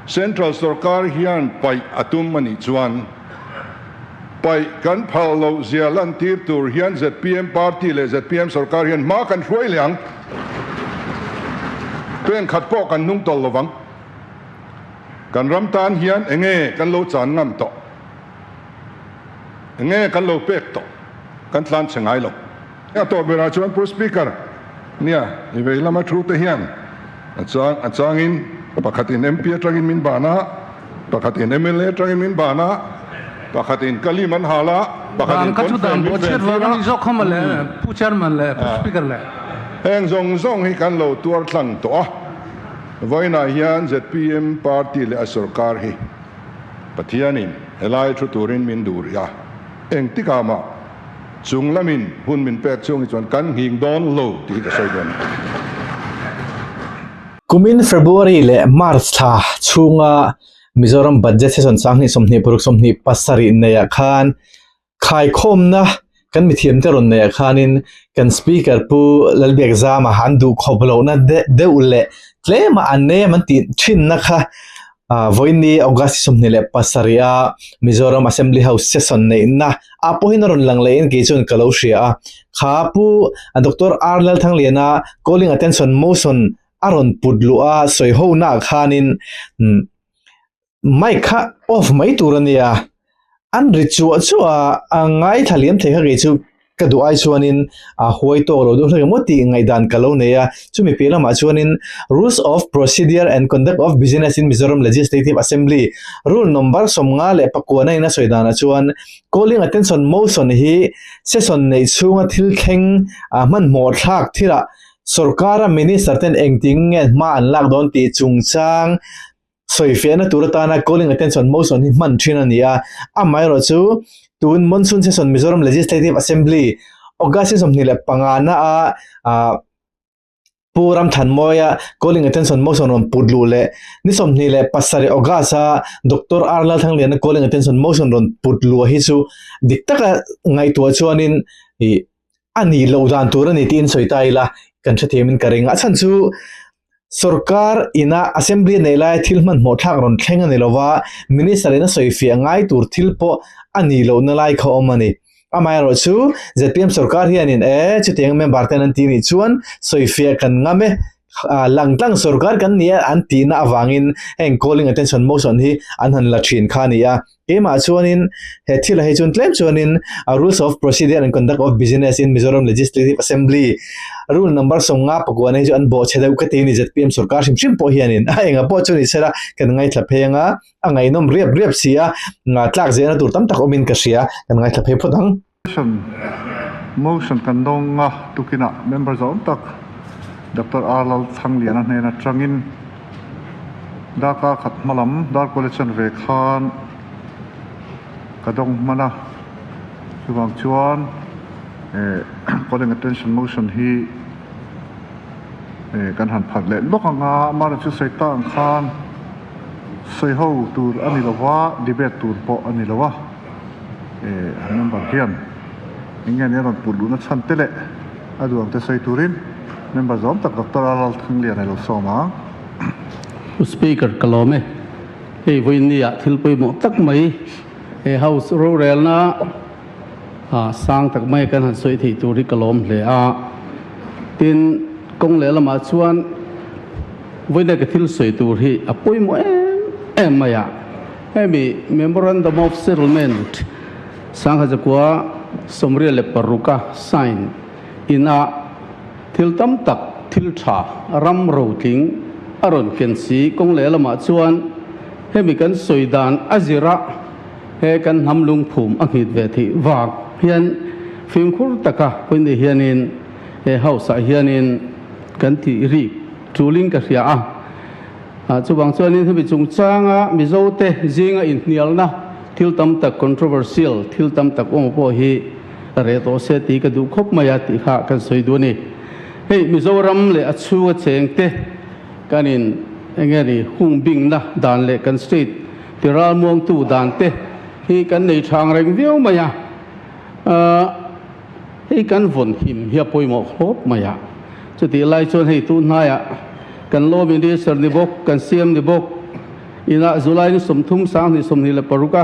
Central Sarkar hian pai atum mani chuan pai kan phalo zialan tir tur hian ZPM party le ZPM Sarkar hian ma kan hruai liang tuen khat po kan nung tol lovang kan ramtan hian enge kan lo chan ngam to enge kan lo pek to kan tlan chengai lo ya to bera chuan pro speaker nia iveilama thu te hian achangin pakhatin MP atangin min bana pakhatin MLA atangin min bana pakhatin kaliman hala pakhatin konfen bo chet wagan zo khamale pu chairman le speaker le heng zong hi kan lo tuar thlang to a voina hian ZPM party le Sarkar hi pathianin helai thu turin min dur ya eng tikama chunglamin hun min pek chung chuan kan hing don lo ti ka soidon Kumin February le March tha chunga Mizoram budget session sangni somni puruk somni pasari neya khan khai khom na kan mithiam te ron neya khanin kan speaker pu lalbi exam handu khoblo na de ulle tlema anne man ti thin na kha voini august somni le pasaria Mizoram Assembly House session nei na apo hinaron langle in ki chun kalo shia kha pu Dr. Arlal thanglena calling attention motion aron pudlua soiho na khanin mai kha off mai turania an richu chua angai thaliam thekha ge chu kadu ai chuanin huai to lo do moti ngai dan kalo neya chumi pela ma chuanin rules of procedure and conduct of business in Mizoram Legislative Assembly rule number somnga le pakwana ina soidana chuan calling attention motion hi session nei chunga thil kheng man mo thak thira Sarkara minister ten engting ma an lak don ti chungchang soifena turatana calling attention motion hi man thina nia amai ro chu tun monsoon session Mizoram Legislative Assembly August somni le pangana a puram thanmoya calling attention motion on pudlu le ni somni le pasari August Dr. Arlal thanglena calling attention motion on pudlu hi chu diktaka ngai tu chuanin i ani lodan turani tin soitaila kan themin karinga chanchu Sarkar ina assembly neilai thilman mothak ron thlenga nilowa minister ina soifia ngai tur thilpo ani lo na lai kho omani amai ro chu ZPM Sarkar hianin chuteng member tenan ti ni chuan soifia kan ngame langtang Sarkar kan nia anti na awangin heng calling attention motion hi anhan la thin khania ema chuanin he thila he chun claim chuanin rules of procedure and conduct of business in Mizoram Legislative Assembly rule number songa pakwane ju an bo chedau ka te ni ZPM Sarkar sim po hianin ainga po chuni sera kan ngai thlaphenga angai nom riap sia nga tlak je na tur tam tak omin ka sia kan ngai thlaphe phodang motion kan donga tukina member zone tak Dr. Arlal Thangliana nena trangin daka khat malam dar college ve khan kadong mana chuang chuan calling attention motion hi kan han phat le lokanga mar chu seitang khan soiho tur ani lawa debate tur po ani lawa member hian ingen yaron puluna chantele aduang te sei turin member zom tak Dr. Arlal Thangliana lo soma speaker kalome hey voinia thilpui mo tak mai he house rural na sang tak mai kan han soi thi turi kalom le tin kong le lama chuan voina ka thil soi tur hi apoi mo em maya hemi memorandum of settlement sang ha jakwa somria le paruka sign ina thil tam tak thil tha ram ro ting aron ken si kong le lama chuan hemi kan soidan azira he kan hamlung phum angit ve thi wak hian phim khur taka poin hianin he house hianin kan ti ri tuling ka ria chuwang chuanin hemi chungchanga mizote zinga innialna thil tam tak controversial thil tam tak opo hi re to se ti ka du khop maya ti kha kan soiduni hey Mizoram le achu chengte kanin engani hungbing na dan le kan street tiral mong tu dan te hi kan nei thang reng viau maya hi kan von him hi poimo khop maya chuti lai chon hei tu hnaya kan lo minister ni bok kan CM ni bok ina July ni somthum sang ni somni le paruka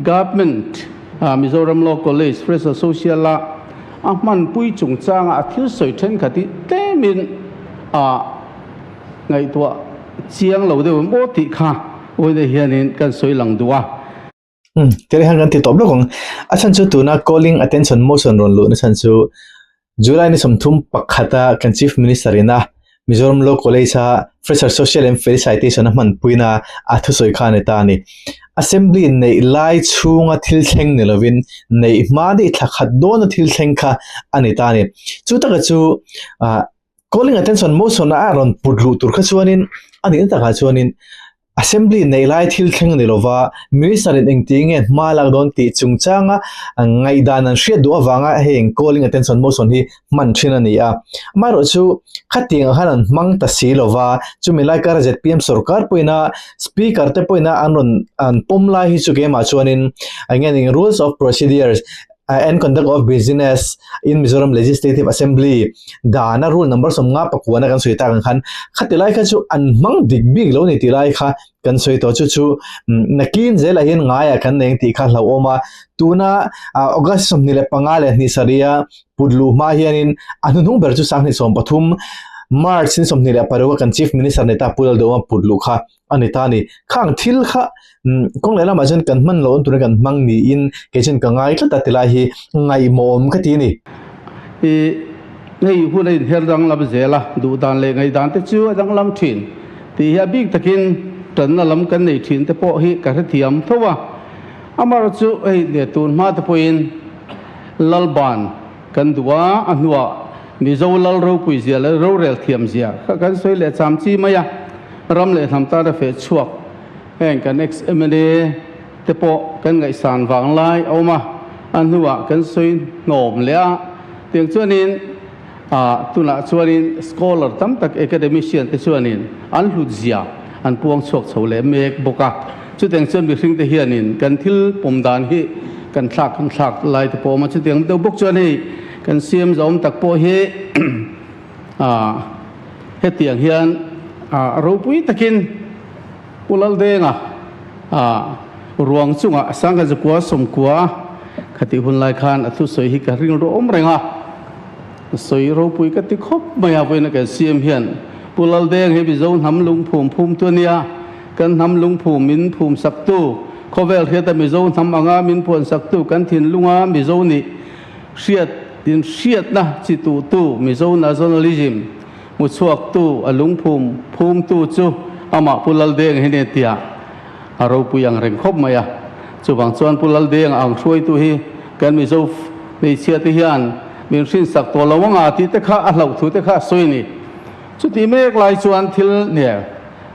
government Mizoram Law College Fresh Social la man pui chung chang a thil soi then khati temin ngai tua chiang lo de mo ti kha oi de hianin kan soi lang duwa tere hangan ti top lo kong achan chu tuna calling attention motion ron lu na chan chu July ni somthum pakhata kan chief minister ina Mizoram Law College Fresher Social and Felicitation man puina athu soi khane ta ni assembly nei lai chunga thil thleng ni lovin nei madi thakhat don thil thleng kha ani ta ni chu taka chu calling attention motion a ron pudlu tur kha chuanin ani ta kha chuanin assembly nei lai thil thleng ni lova minister in engting e malak don ti chungchanga ngai dan an hriat du awanga heng calling attention motion hi man thina ni a maro chu khating hanan mang ta si lova chu milai kar zpm sarkar poina speaker te poina an pomlai hi chu ge ma chuanin angin rules of procedures and conduct of business in Mizoram Legislative Assembly dana rule number som nga pakwana kan suita kan khan khatilai kha chu an mang dik big lo ni tilai kha kan soi to chu nakin zela hin nga ya kan neng ti kha hlo oma tuna august som ni le pangale ni saria pudlu ma hianin anung ber chu sang ni som pathum March sin som ni le paruwa kan chief minister neta pulal do pudlu kha anita ni khang thil kha kong lela majan kan man lo tur kan mang ni in kechen ka ngai thata tila hi ngai mom kha ti ni nei hu nei her dang lam zela du dan le ngai dan te chu dang lam thin ti ya big takin tan na lam kan nei thin te po hi ka thiam thowa amar chu ei de tun ma te poin lalban kan duwa anwa mi zo lal ro pui zia le ro rel thiam zia kan soi le cham chi maya ram le tham ta da fe chuak heng kan next emene te po kan ngai san wang lai oma an huwa kan soi nom le a tiang chuanin tuna chuanin scholar tam tak academician te chuanin an hlut zia an puang chuak chhole mek boka chu teng chuan bi hring te hianin kan thil pom dan hi kan thlak lai te po ma chu teng deuh bok chuan hi kan siam zom tak po hi he tiang hian ro pui takin ulal denga ruang chunga sanga zakwa somkwa khati hun lai khan athu soi hi ka ring ro om renga soi ro pui ka ti khop maya voina ka siam hian pulal deng he bi zon ham lung phum tu nia kan ham lung phum min phum sak tu khovel kheta mi zon ham anga min phun sak tu kan thin lunga mi zoni hriat na chi tu mi zon nationalism mu chuak tu alung phum tu chu ama pulal deng he ne tia aro puyang reng khop maya chuwang chuan pulal deng ang throi tu hi kan mi zo nei chia te hian min sin sak to lawanga ti te kha a hlau thu te kha soi ni chu ti mek lai chuan thil ne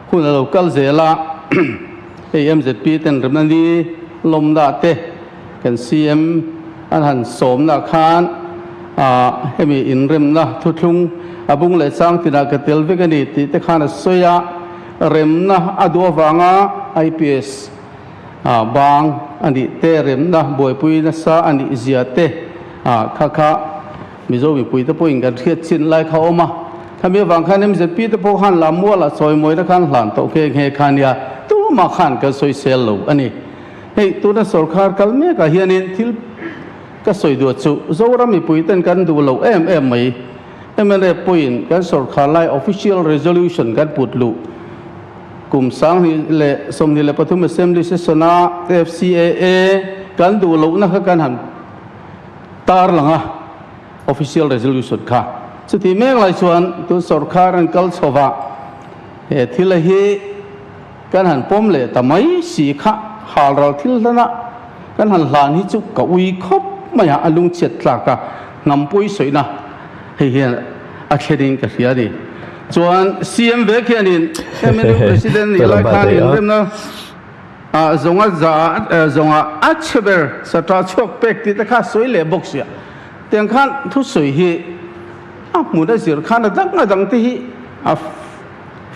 hun local zela AMZP ten remnani lomda te kan CM an han som na khan hemi in rem na thuthlung abung le sang tina ka tel vegani ti te khana soya rem na adwa wanga IPS bang ani te rem na boy pui na sa ani zia te kha mizo mi pui te poin kan thiat chin lai kha oma thami wang khan em ZP te po khan la mo la soi moi na khan hlan to ke he khan ya tu ma khan ka soi sel lo ani hei tu na sarkar kal me ka hianin thil ka soi du chu zora mi pui ten kan du lo em mai emele point kan sarkar lai official resolution kan putlu kum sang ni le som ni le pathum assembly session FCAA kan du lo na kan han tar langa official resolution kha chuti mek lai chuan tu sarkar an kal chowa he thila hi kan han pom le tamai si kha hal ral thil dana kan han hlan hi chu ka ui khop maya alung chet tla ka ngam pui soina he hian a kheding ka hiani chuan CM ve khianin MNU president ni lai khan in rem na zonga achber satra chok pek ti ta kha soi le boxia teng khan thu soi hi mu da zir khan da dang ti hi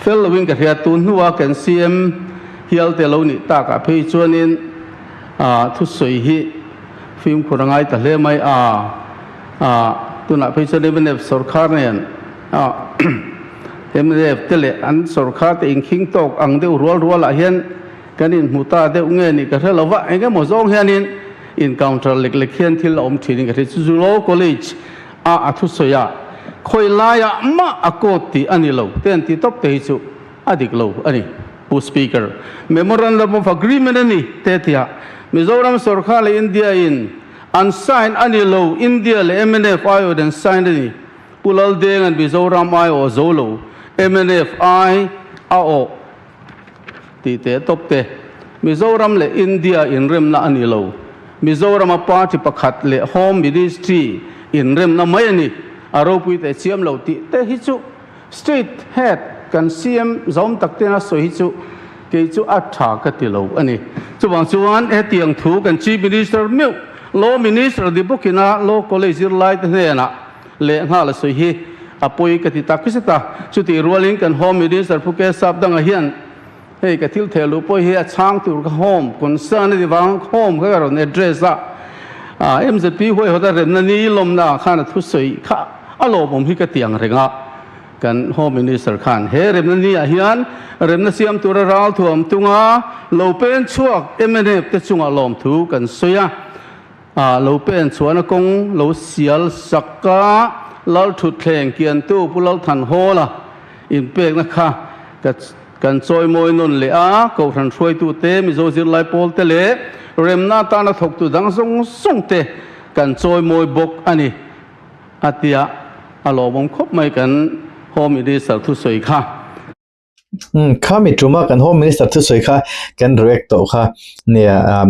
following ka hia tun huwa kan CM hial te lo ni ta ka phei chuanin thu soi hi film khurangai ta hle mai tuna phei chuan ne sarkar nen MDF tele an sarkar te in king tok ang de rual a hian kan in muta de nge ni ka thela wa enge mo zong hianin encounter lek hian thil om thini ka chu lo college a thu soya khoi laya ma akoti ani lo ten ti top te chu adik lo ani pu speaker memorandum of agreement ani te tia Mizoram sarkar le India in unsigned ani lo India le MNF ayo den signed ani pulal deng an Mizoram ayo zolo MNF ai ao ti te top te Mizoram le India in rem na ani lo Mizoram a party pakhat le home ministry in rem na mai ani aro pui te chiam lo ti te hi chu street head kan CM zom tak te na so hi chu ke chu a tha ka ti lo ani chuwang chuan e tiang thu kan chief minister meu law minister di bukina law college light ne na le nga la so hi apoi ka ti tak pisata chu ti ruling kan home minister phuke sap dang a hian hei ka thil thelu poi hi a chang tur ka home concern di wang home ka ro ne dress a MZP hoi hoda rem na ni lom na khana thu soi kha alo bom hi ka tiang renga kan home minister khan he rem na ni a hian rem na siam tur ral thuam tunga lo pen chuak MNF te chunga lom thu kan soya lo pen chuan kong lo sial sakka lal thu thleng kian tu pulal than hola in pek na kha kan choi moi non le a ko than throi tu te mi zo zir lai pol te le rem na ta na thok tu dang song te kan choi moi bok ani atia alo bom khop mai kan home minister thu soi kha kha mi truma kan home minister thu soi kha kan react to kha ne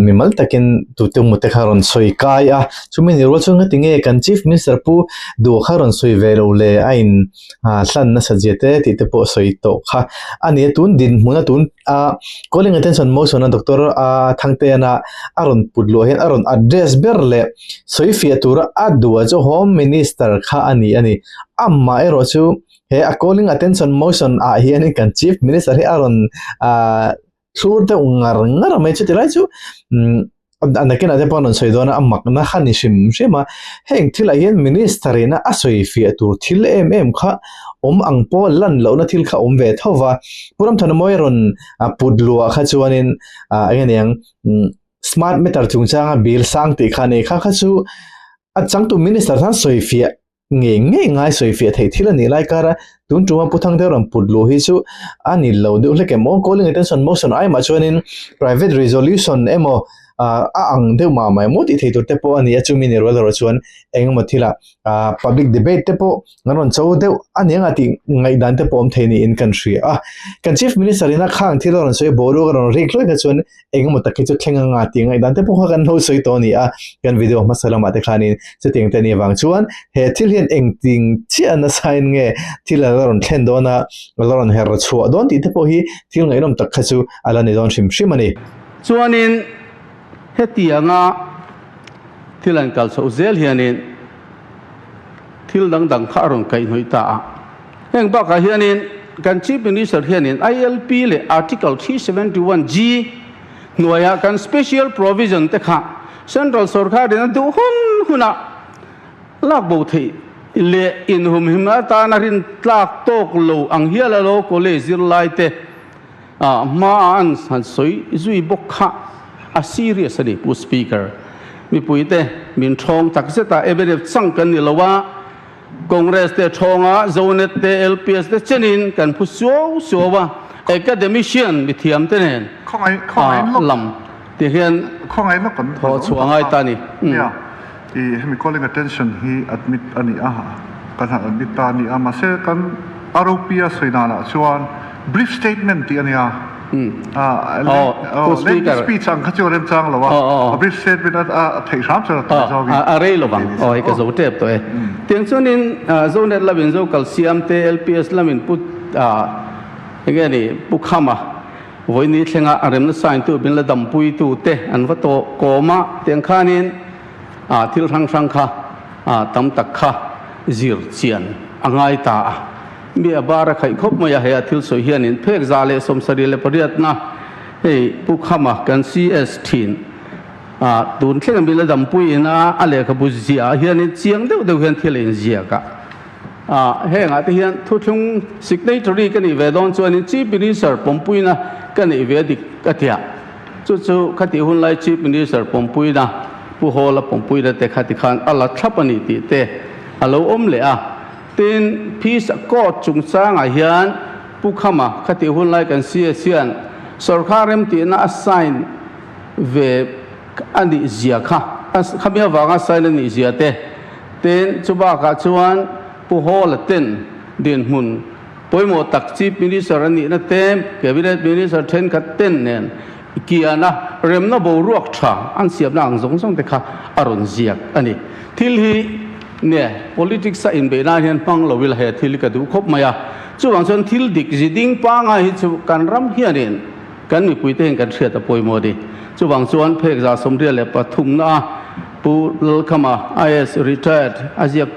mi mal takin tu te mu te kharon soi kai a chumi ni ro chung tinge kan chief minister pu du kharon soi velo le ain hlan na sajete ti te po soi to kha ani tun din muna tun calling attention motion na doctor thangte na aron pudlo hen aron address berle soi fia tura adwa jo home minister kha ani amma ero chu he calling attention motion hian kan chief minister he aron sur te ngar mai chu tilai chu anakin ate panon soidona amak na khani shima heng thila hian minister ina asoi fi tur thil kha ang po lan lo na thil kha ve thowa puram thana moiron pudlua kha chuanin yang smart meter chungchanga bill sang ti khani kha chu achang tu minister than soi fi nge ngai soi fi thei thila ni lai kara tun tuma puthang de ram pudlo hi chu ani lo de le ke mo calling attention motion ai ma chuanin private resolution emo ang de ma mai mo ti thei tur te po ani achumi ni ro chuan eng ma thila public debate te po ngaron chau de ani nga ti ngai dan te po om thei ni in country kan chief minister ina khang thilo ron soi boru ron rik loi ka chuan eng mo takhi chu thlenga nga ti ngai dan te po kan ho soi to ni kan video ma salama te khanin chu ting te ni wang chuan he thil hian eng ting chi an sign nge thila ron thlen dona ron her chu don ti te po hi thil ngai rom tak kha chu ala ni don shim ani chuanin hetianga thilan kal so zel hianin thil dang kharon kai noita heng ba ka hianin kan chief minister hianin ILP le article 371G noya kan special provision te kha central sarkar den du huna lak bo thei le in hum hima ta na rin tlak tok lo ang hiala lo college zir lai te ma an san soi zui bok kha a serious ani pu speaker mi puite min thong takseta eberef changkan ni lawa congress te thonga zonet te LPS te chenin kan phu so academician mi thiam te nen khong lam te hian khong ai no kan tho chuangai ta ni ya I hemi calling attention he admit ani kan admit ta ni ama se kan ROPS soinana chuan brief statement ti ania speech ang khachu rem chang lawa brief statement thei ram cha ta jogi are lo bang oi ka zo tep to tiang chunin zonet labin zo calcium te LPS lamin put engani pukhama voini thlenga arem na sign tu bin la dam pui tu te an va to koma tiang khanin thil rang kha tam tak kha zir chian angai ta mi abara khai khop maya he thil so hianin phek zale som sari le pariat na hei pukhama kan CS13 tun thleng mi la dam pui na ale kha buzia hianin chiang deuh hian thil in zia ka henga te hian thu thung signatory kan i ve don chuan chief minister pompui na kan i ve dik ka tia chu khati hun lai chief minister pompui na pu hola pompui da te khati khan ala thapani ti te alo om le a tin peace accord chung sang a hian pu khama khati hun lai kan sia sian sarkarem ti na assign ve ani zia kha khamia wanga sign ani zia te tin chuba ka chuan pu hola ten din mun poimo tak chief minister ani na tem cabinet minister then khat ten nen kiana remna bo ruak tha an siap na ang zong zong te kha aron ziak ani thil hi ne politics sa in be na hian pang lo wil he thil ka du khop maya chuwang chon thil dik jiding panga hi chu kan ram hianin kan mi puite kan thria ta poimo di chuwang chuan phek za somria le pathum na pu lal khama is retired aziak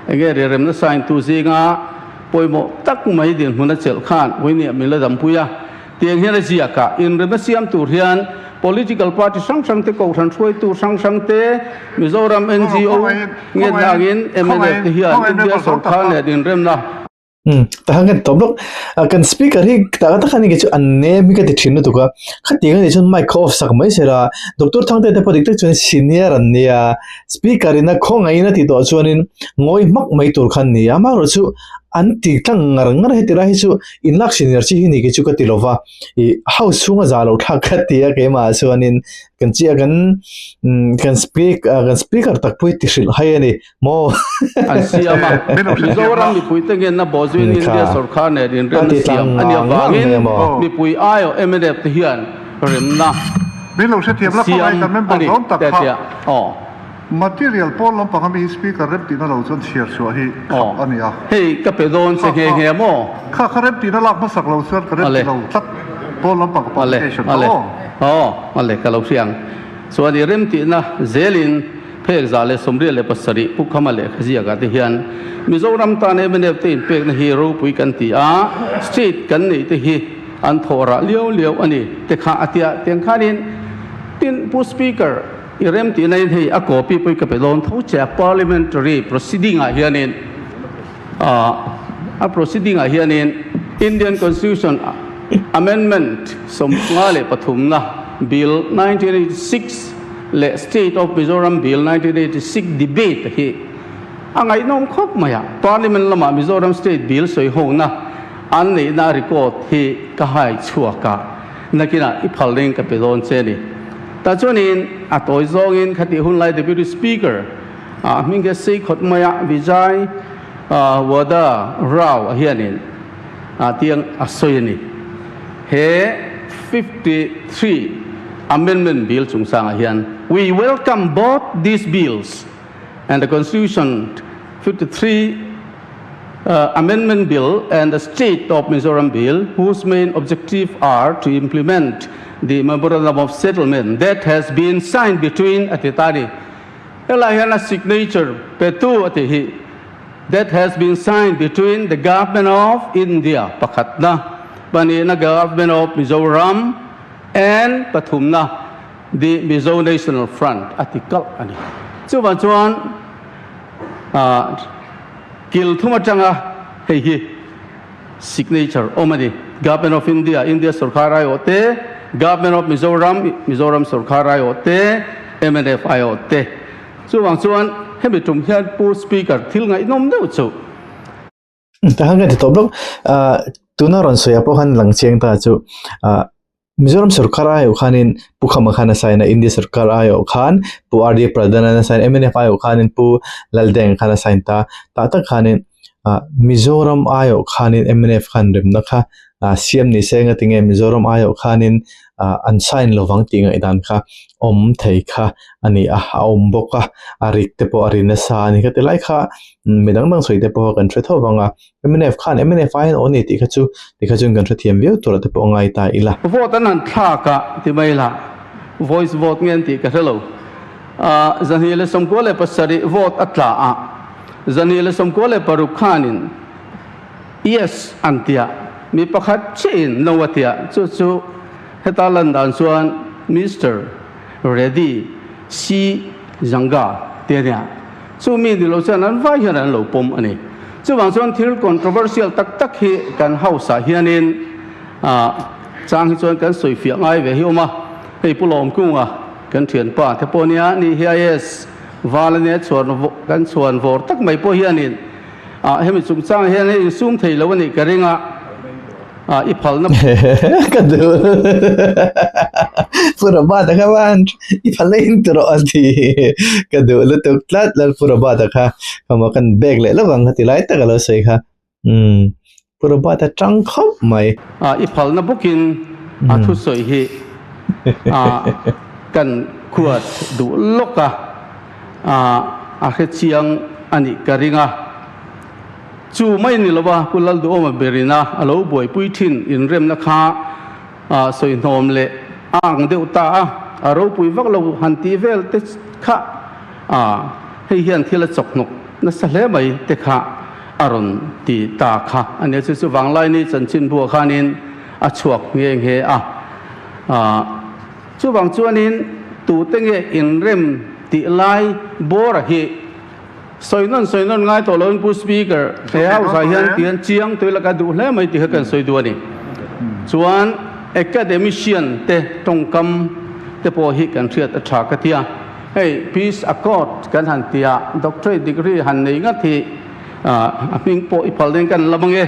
enge rem na sign tu zinga poimo tak mai din huna chel khan hoini mila dam puya tiang hian zia ka in rem siam tur hian political party sang sang te ko than throi tu sang sang te Mizoram NGO nge dagin MNF te hian India sarkar ne din rem na tahangan toblok kan speaker hi ta khani ge chu anne mi ka ti thin tu ka khati ga chun mic off sak mai sera doctor thangte te padik te chun senior an nia speaker ina khong ai na ti to chuanin ngoi mak mai tur khan ni ama ro chu an ti tlang ngar he tira hi chu in lak senior chi ni ge chu ka ti lova I house chunga za lo thak khati ya ke ma chuanin kan chi kan speaker tak pui ti sil hai ani mo asiama Mizoram mi pui te gen na bozwin India sarkar ne din rem siam ania wangin mi pui ayo MNF te hian rem na Bilo se tiap la ko ai ta member lom tak kha oh material pol lom pangami speaker rep ti na lo chon share so hi ania hei ka pedon se he mo kha rep ti na lak ma sak lo sir ka rep ti lo tak pol lom pang publication ale ka lo siang so ani rem ti na zelin phek zale somri le pasari pu khama le khazia ga te hian Mizoram ta ne mene te pek na hero pui kan ti a street kan nei te hi an thora liao ani te kha atia teng khanin tin pu speaker irem ti nei hei a copy pui ka pelon tho cha parliamentary proceeding a hianin a proceeding a hianin Indian Constitution amendment som ngale pathumna bill 1986 le State of Mizoram Bill 1986 debate hi angai nom khop maya parliament lama Mizoram State Bill soi ho na an nei na record hi ka hai chuaka nakina iphaleng ka pelon che ni ta chuanin a toy zongin khati hun lai deputy speaker minge sei khot maya Vijay wada rao hianin tiang asoyani he 53 amendment bill chung sang hian we welcome both these bills and the Constitution 53 Amendment Bill and the State of Mizoram Bill, whose main objective are to implement the Memorandum of Settlement that has been signed between Atitari Elahana signature Petu Atihi that has been signed between the government of India, Pakatna, Banina government of Mizoram, and Pathumna, the Mizo National Front, Article Ani. So, Kil Thumachanga Hei signature Omani, Government of India, India Sarkar Ayote, Government of Mizoram, Mizoram Sarkar Ayote, MNF Ayote. So Hemitum here poor speaker till I nom no so. Tahanga di toblok tunaron soya pohan lang chiang ta chu Mizoram Sarkar ayo khanin pu khama khana saina India Sarkar ayo khan pu RD Pradhan na sain MNF ayo khanin pu laldeng khana sain ta khanin Mizoram ayo khanin MNF khan rem na kha CM ni senga tinge Mizoram ayo khanin unsigned lovang tinga idan kha thei kha ani boka arik te po arina sa ani ka telai kha medang dang soi te po kan thre tho wanga MNF khan MNF ain oni ti kha chu kan thre thiam veu tura te po ngai ta ila vote an tha ka ti mai la voice vote ngen ti ka hello zanile somkole pasari vote atla a zanile somkole paru khanin yes antia mi pakhat chin nowatia chu hetalan dan suan Mr. Ready si Zanga tenia chu mi di lo chan an vai hian lo pom ani chu wang chuan thil controversial tak hi kan house a hianin chang hi chuan kan soi fia ngai ve hi oma hei pulom kunga kan thian pa the ponia ni his valane chuan kan chuan vor tak mai po hianin hemi chung chang hian hei sum thei lo ni karinga i phal na kan du pura ba ta kawan i phalein tro ati kan du lu tuk tlat lal pura ba ta kha kama kan bag le lawang ti lai ta lo sei kha pura ba ta chang khop mai i phal na bukin thu soi hi kan khuat du loka khe chiang ani karinga chu mai ni lowa pulal du oma berina alo boi pui thin in rem na kha soi nom le ang deu ta aro pui vak lo han ti vel te kha hei hian thila chok nok na sa hle mai te kha aron ti ta kha ani chu wang lai ni chan chin bu khanin chuak nge nge chu wang chuanin tu te nge in rem ti lai bor hi soinon ngai to lon pu speaker te au sa hian tian chiang tu la ka du hle mai ti ha kan soi du ani chuan academician te tongkam te po hi kan thiat a tha ka tia hey peace accord kan han tia doctorate degree han nei nga thi aping po ipal den kan labange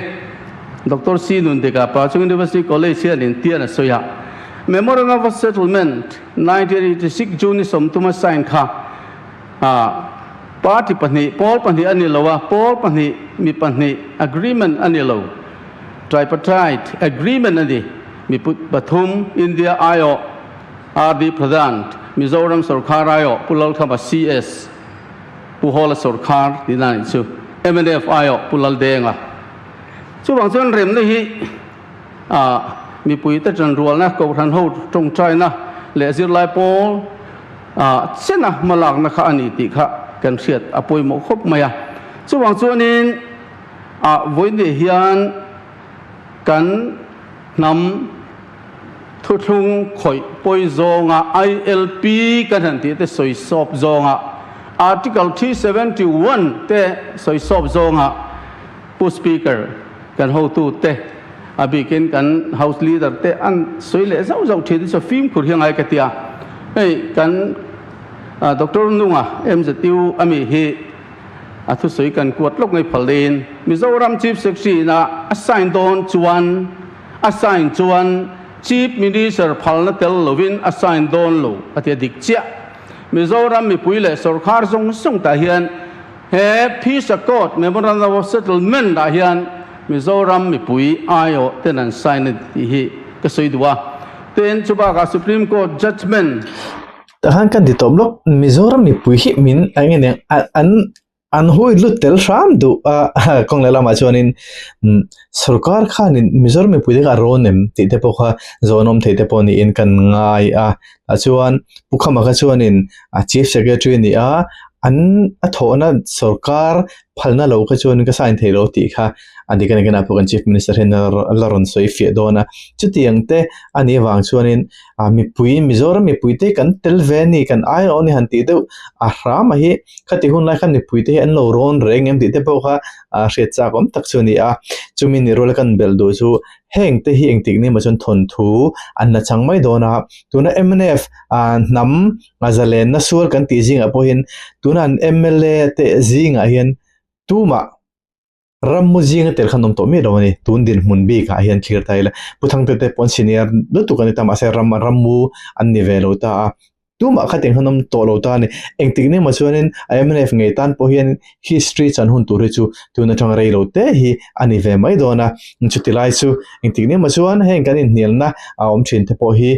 Dr. Sinun de ka pa chung University College hian in tia na soya memorandum of settlement 1986 June som tuma sign kha party pani Paul pani ani lawa Paul pani mi pani agreement ani lo tripartite agreement ani mi pathum India ayo RD Pradhan Mizoram Sarkar ayo pulal khama CS puhol Sarkar dinani chu MNF ayo pulal denga chu bang chon rem ni hi mi pui ta chan rual na ko than ho tong chai na le zir lai Paul chena malak na kha ani ti kha kan siat apoi mo khop maya chu bang chuanin voi ni hian kan nam thu thung khoi poi zonga ILP kan han ti te soi sop zonga article 371 te soi sop zonga pu speaker kan ho tu te abikin kan house leader te an soi le zau thi so film khur hiang ai ka tia ei kan Dr. Nunga MZU ami hi thu soi kan kuat lok ngai phalin Mizoram chief secretary na assign chuan chief minister phalna tel lovin assign don lo atia dikchia Mizoram mi puile sarkar song ta hian he peace accord memorandum of settlement da hian Mizoram mi pui ayo tenan sign hi ka soidwa ten chuba ka Supreme Court judgment tahan kan di toblok Mizoram mi pui hi min angene an hoi lut tel ram du kong lela ma chuanin sarkar khanin Mizoram mi pui ka ronem ti te pokha zonom the te poni in kan ngai chuan pukhama ka chuanin chief secretary ni an athona sarkar phalna lo ka chuan ka sign theilo ti kha ani kan apokan chief minister hen laron soi fi dona chutiang te ani wang chuanin mi pui Mizoram mi pui te kan tel veni kan ai oni han ti de rama hi khati hun lai khan mi pui te an lo ron reng em ti te pokha hret cha kom tak chuni chumi ni rol kan bel do chu heng te hi eng tik ni ma chon thon thu an na changmai dona tuna MNF nam azalen na sur kan ti jing apo hin tuna an MLA te jing a hian tuma rammu jing tel khanom to mi rawani tun din mun bi ka hian thlir taila puthang te pon senior lu tu kan ta ma se rammu an ni velo ta tuma khateng khanom to lo ta ni engtik ne ma chuanin IMF ngei tan po hian history chan hun tur chu tuna thang rei lo te hi ani ve mai dona chutilai chu engtik ne ma chuan heng kan in nialna om thin te po hi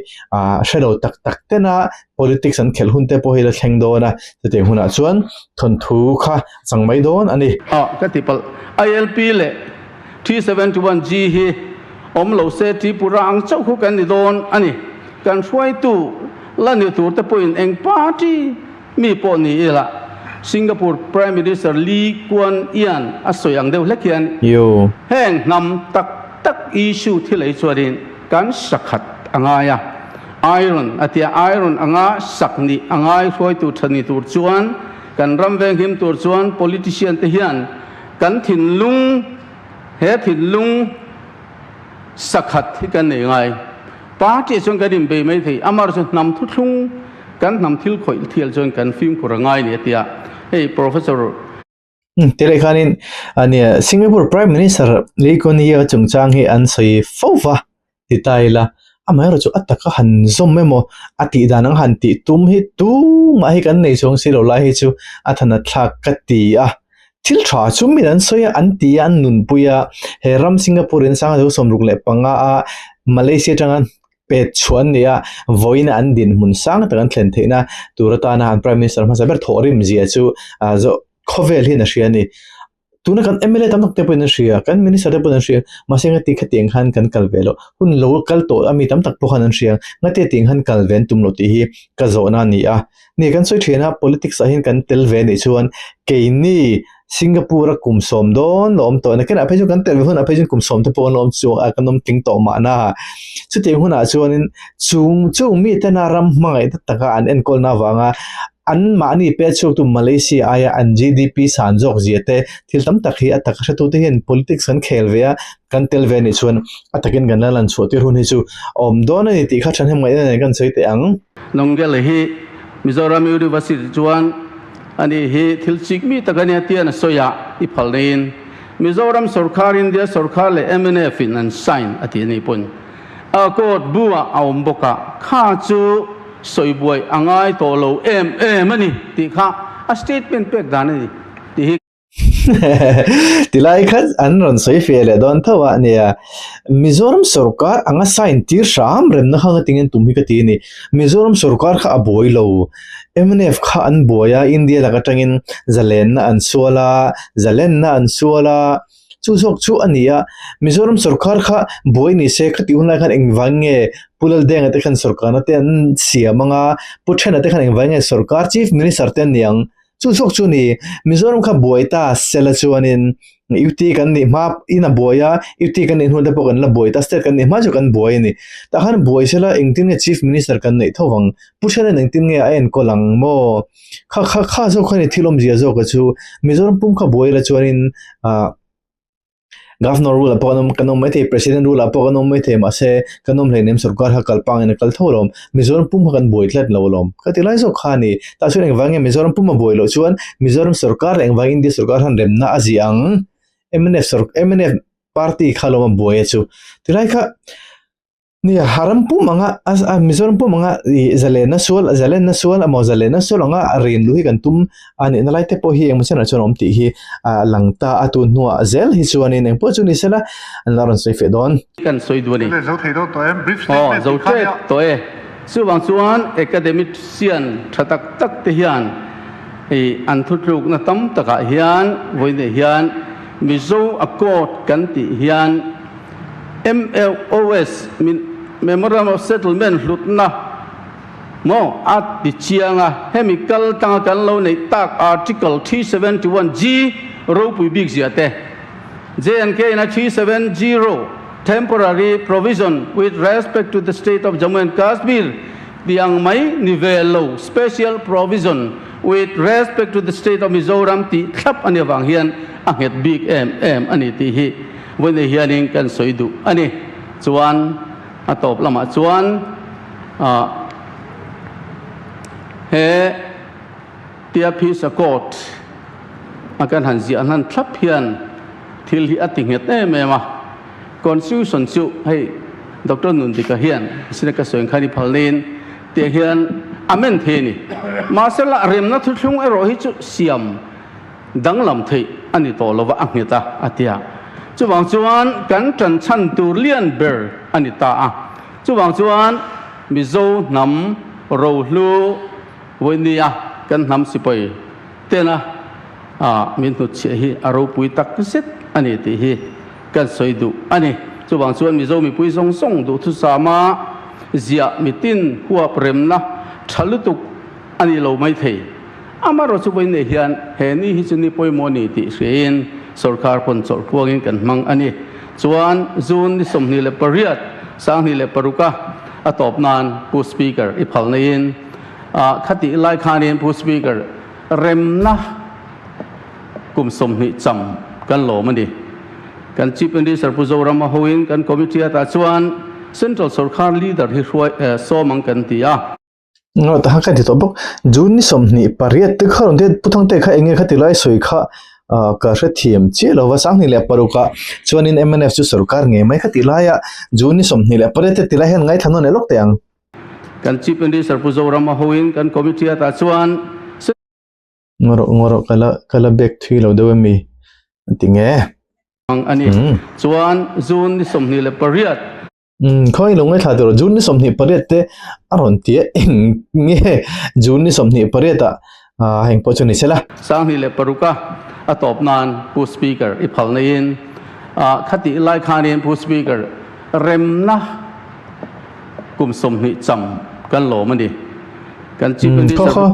shelo tak te na politics an khel hun te po hi la thleng dona te huna chuan thon thu kha changmai don ani ka tipal ILP le 371G hi om lo se Tripura ang chau khu kan ni don ani kan hruai tu lani tur te point eng party mi po ni ila Singapore Prime Minister Lee Kuan Yew asoyang deu lekhian yo heng nam tak issue thilei chuarin kan sakhat angaya iron anga sakni angai hruai tu thani tur chuan kan ramveng him tur chuan politician te hian kan thinlung sakhat hi kan nei ngai party chuan kan in be mai thei amar chu nam thu thlung kan nam thil khoi thial chuan kan film kurangai ni tia hey professor tere khanin ania Singapore Prime Minister Lee Kuan Yew chungchang hi an soi fowa titaila amaro chu ataka han zom memo ati danang han ti tum hi tu ma hi kan nei chong silo lai hi chu athana thak kati a thil tha chu mi an soya an ti an nun puya heram Singaporean sang do somruk le panga a Malaysia changan pe chuan nia voina an din mun sang takan thlen theina turata na Prime Minister ma saber thorim zia chu zo khovel hi na hriani tuna kan MLA tam tak te poin hria kan minister te poin hria masenga ti khateng han kan kalvelo hun local to ami tam tak po han hria ngate ting han kalven tumlo ti hi ka zona ni a ni kan soi thena politics a hin kan tel ve ni chuan ke ni Singapore kum som don lom to na kan apai chu kan tel hun apai chu kum som te pon lom chu a kanom ting to ma na chu te hun a chuan in chung mi te na ram mai ta ka an en kol na wanga an mani pe chok tu Malaysia aya an GDP sanjok jiate thil tam takhi atak hatu te hin politics kan khelvea kan telve ni chuan atakin ganlan chuti hun hi chu om don ni ti kha than hem ngai ne kan sei te ang nonggel hi Mizoram University chuan ani hi thil chik mi takania tian soya I phalin Mizoram sarkar India sarkar le MNF in an sign ati ni pun a code bua aum boka kha chu soi boy angai to lo mani ti kha a statement pek dan ni ti tilai khat an ron soi fele don thawa nia Mizoram sarkar anga sign tir ram rem na hanga tingin tumhi ka ti ni Mizoram sarkar kha aboi lo MNF kha an boya India la ka tangin zalen na an suala chu sok chu ania Mizoram sarkar kha boy ni se khati unla khan engwange pulal deng ate khan sarkar na te an siamanga puthena te khan engwange sarkar chief minister ten niang chu sok chu ni Mizoram kha boy ta sela chuanin UT kan ni map ina boya UT kan in hunda pokan la boy ta state kan ni ma chu kan boy ni ta khan boy sela engtin nge chief minister kan nei thowang puthena engtin nge aen kolang mo kha zo khani thilom zia zo ka chu Mizoram pum kha boy la chuanin governor rule upon kanom mete president rule upon kanom mete ma se kanom le nem sarkar ha kalpang en kal tholom Mizoram pum kan boitlat lawlom katilai so khani ta chu engwange Mizoram pum boilo chuan Mizoram sarkar engwang India sarkar han remna aziang MNF party khaloma boye chu tilai kha ni haram pum anga as Mizoram pum anga zalena sual amo zalena sual anga rin lui kan tum ani nalai te po hi emotion chonom ti hi langta atu nuwa zel hi chuani neng po chu ni sela anlaron soi fe don kan soi du ni le zo thei do to em brief oh statement zo kha che ya to e su wang chuan academic sian thatak tak te hian an thu truk na tam taka hian voine hian Mizo accord kan ti hian MLOS Memorandum of Settlement lutna mo at di chianga chemical tanga kan lo nei tak article 371G ro pui big ziate JNK na 370 temporary provision with respect to the state of Jammu and Kashmir diang mai nivelo special provision with respect to the state of Mizoram ti thlap ani wang hian anget big ani ti hi when hianing kan soidu ani chuan atop lama chuan he tia peace accord akan han zia han thlap hian thil hi ating het ma constitution chu hei Dr. Nundika hian sinaka soing khani phalin te hian amen the ni masala remna thulung ero hi chu siam danglam thei ani to lova angheta atia chuwang chuan kan tran chan tur lian ber ani ta a chuwang chuan Mizo nam ro hlu voinia kan nam sipoi tena min tu che hi aro pui tak set ani ti hi kan soidu ani chuwang chuan Mizo mi pui song du thu sama zia mitin huwa premna thalutuk ani lo mai thei amaro chu voine hian he ni hi chuni poi moni ti hrein sarkar pon chor puangin kan mang ani chuan zun ni somni le pariat sang ni le paruka atop nan pu speaker I phalnein khati lai khanin pu speaker remna kum somni cham kan lo mani kan chief minister pu zoram hoin kan committee ta chuan central sarkar leader hi ruai so mang kan tia ngro ta ka ti to bok jun ni som ni pariat te kharon te puthang te kha enge khati lai soi kha ka hre thiam che lo wa sang ni le paruka chuanin MNF chu sarkar nge mai khati laya jun ni som ni le pariat te tila hen ngai thano ne lok teang kan chief minister puzoram hoin kan committee ta chuan ngoro kala back thui lo dewe mi tinge ani chuan jun ni som ni le pariat khoi lo ngai thador jun ni som ni pariat te aron tie eng nge jun ni som ni pariata heng po chuni sela sang ni le paruka atop nan pu speaker i phal nein khati lai khanin pu speaker remna kum som ni cham kan lo mani kan chief minister kha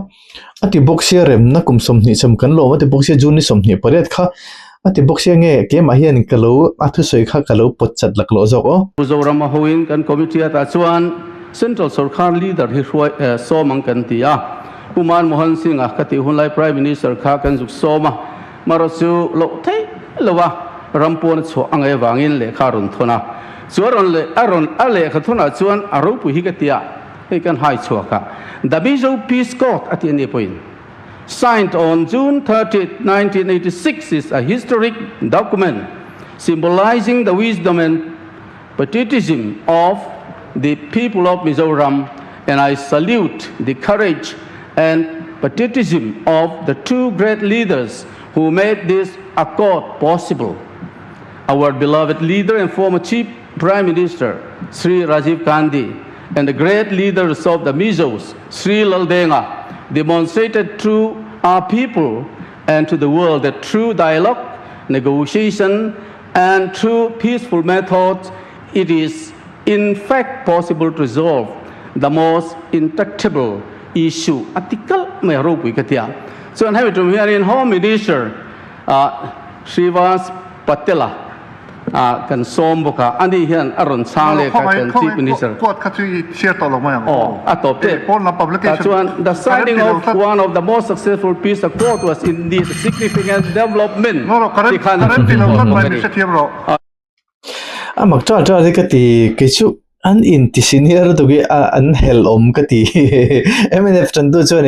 ati boxia remna kum som ni cham kan lo ati boxia jun ni som ni pariat kha ati boxia nge ke ma hian kalo athu soi kha kalo pot chat lak lo jok o puzoram hoin kan committee ta chuan central sarkar leader hi ruai so mang kan tia Umar Mohan Singh khati hunlai prime minister kha kan juk soma marosu lo thei lowa rampon chu angai wangin le kharun thona chuaron le aron ale khathona chuan aro pu hi ka tia he kan hai chuaka the Mizo Peace Court at any point signed on June 30, 1986 is a historic document symbolizing the wisdom and patriotism of the people of Mizoram, and I salute the courage and patriotism of the two great leaders who made this accord possible. Our beloved leader and former Chief Prime Minister, Sri Rajiv Gandhi, and the great leaders of the Mizos, Sri Laldenga, demonstrated to our people and to the world that through dialogue, negotiation, and through peaceful methods, it is in fact possible to resolve the most intractable issue. Article may rope we get so I have to hear in Home Minister Srivas Patela kan som boka ani hian aron sang le ka kan chief minister court khatui share to lo mai atop te pon la publication the signing of one of the most successful peace accord was indeed a significant development current lo not by Mr. Thiamro amak cha ka ti kechu an in ti senior to ge an hel om ka ti MNF chan tu chuan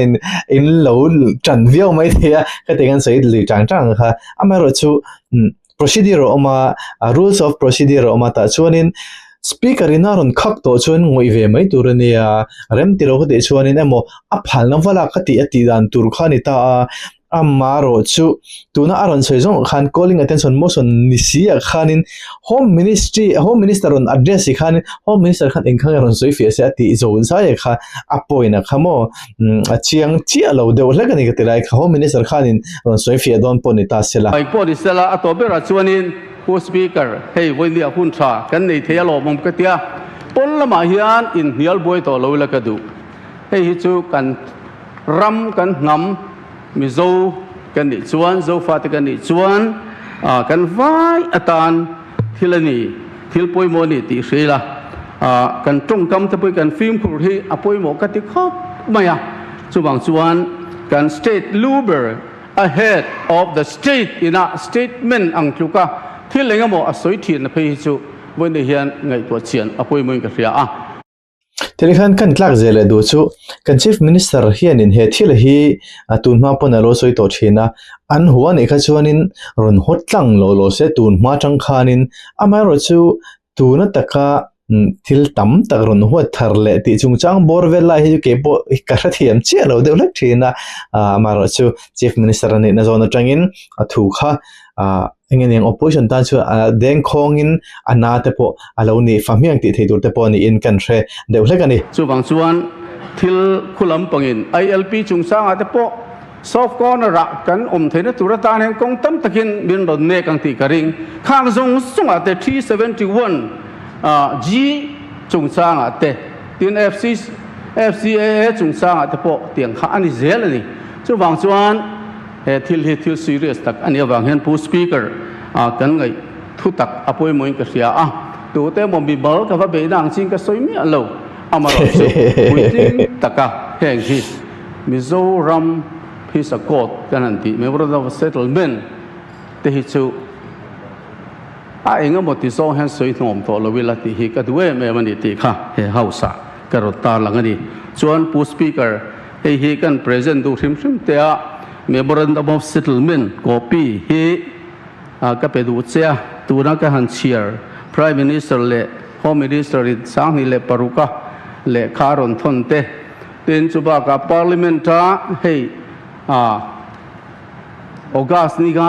in lo chan viau mai thia ka te gan sei li chang chang kha amaro chu procedure oma rules of procedure oma ta chuanin speaker inaron khak to chuan ngoi ve mai turania rem tiro ko de chuanin emo a phalna wala khati ati dan tur khani ta amaro chu tuna aron soizong khan calling attention motion nisia khanin home minister on address khan home minister khan engkhang ron soi fe se ati zon sa ye kha apoina khamo chiang chia lo de la kani ka tilai home minister khanin ron soi fe don poni ta sela ai poni sela atobera chuanin pu speaker hei voilia hun tha kan nei thelo mom ka tia pon lama hian in hial boy to lo la ka du hei hi chu kan ram kan ngam Mizo kan ni chuan zo fa te kan ni chuan kan vai atan thilani thilpoi mo ni ti hrela kan tong kam te poi kan film khur hi apoi mo ka ti khop maya chuwang chuan kan state luber ahead of the state in a statement ang tluka thilenga mo asoi thin na phei chu voin hian ngai to chian apoi mo ka ria Telikhan kan tlak zele du chu kan chief minister hian in he thil hi tunma pon alo soi to thina an huan e kha chuanin ron hotlang lo se tunma tang khanin amai ro chu tuna taka thil tam tak ron huat thar le ti chung chang borvel la hi ke po ka tha thiam che lo de lek thina amaro chu chief minister ani na zona tangin athu kha engeng opposition ta chu deng khongin anate po aloni famyang ti theitur te po ni in kan thre deuhlek ani chuwang chuan thil khulam pangin ILP chungsang ate po soft corner ra kan theina turata hen kong tam takin bin ron ne kang ti karing khang zong sunga te 371 G chungsang ate tin FCA chungsang ate po tiang kha ani zel ani chuwang chuan thil serious tak ani awang hen pu speaker kan ngai thu tak apoi moi ka sia tu te mo bi bal ka va be dang ching ka soi mi alo amaro chu waiting taka heng hi Mizoram peace accord kan anti memorandum of settlement te hi chu enga moti so han soi thom to lovila ti hi ka duwe me mani ti kha he hausa karota langani chuan pu speaker hi kan present du hrim te a memorandum of settlement copy hi ka pe du che tuna ka han chair prime minister le home minister in sang ni le paruka le kharon thon te tin chuba ka parliament a hei August ni ga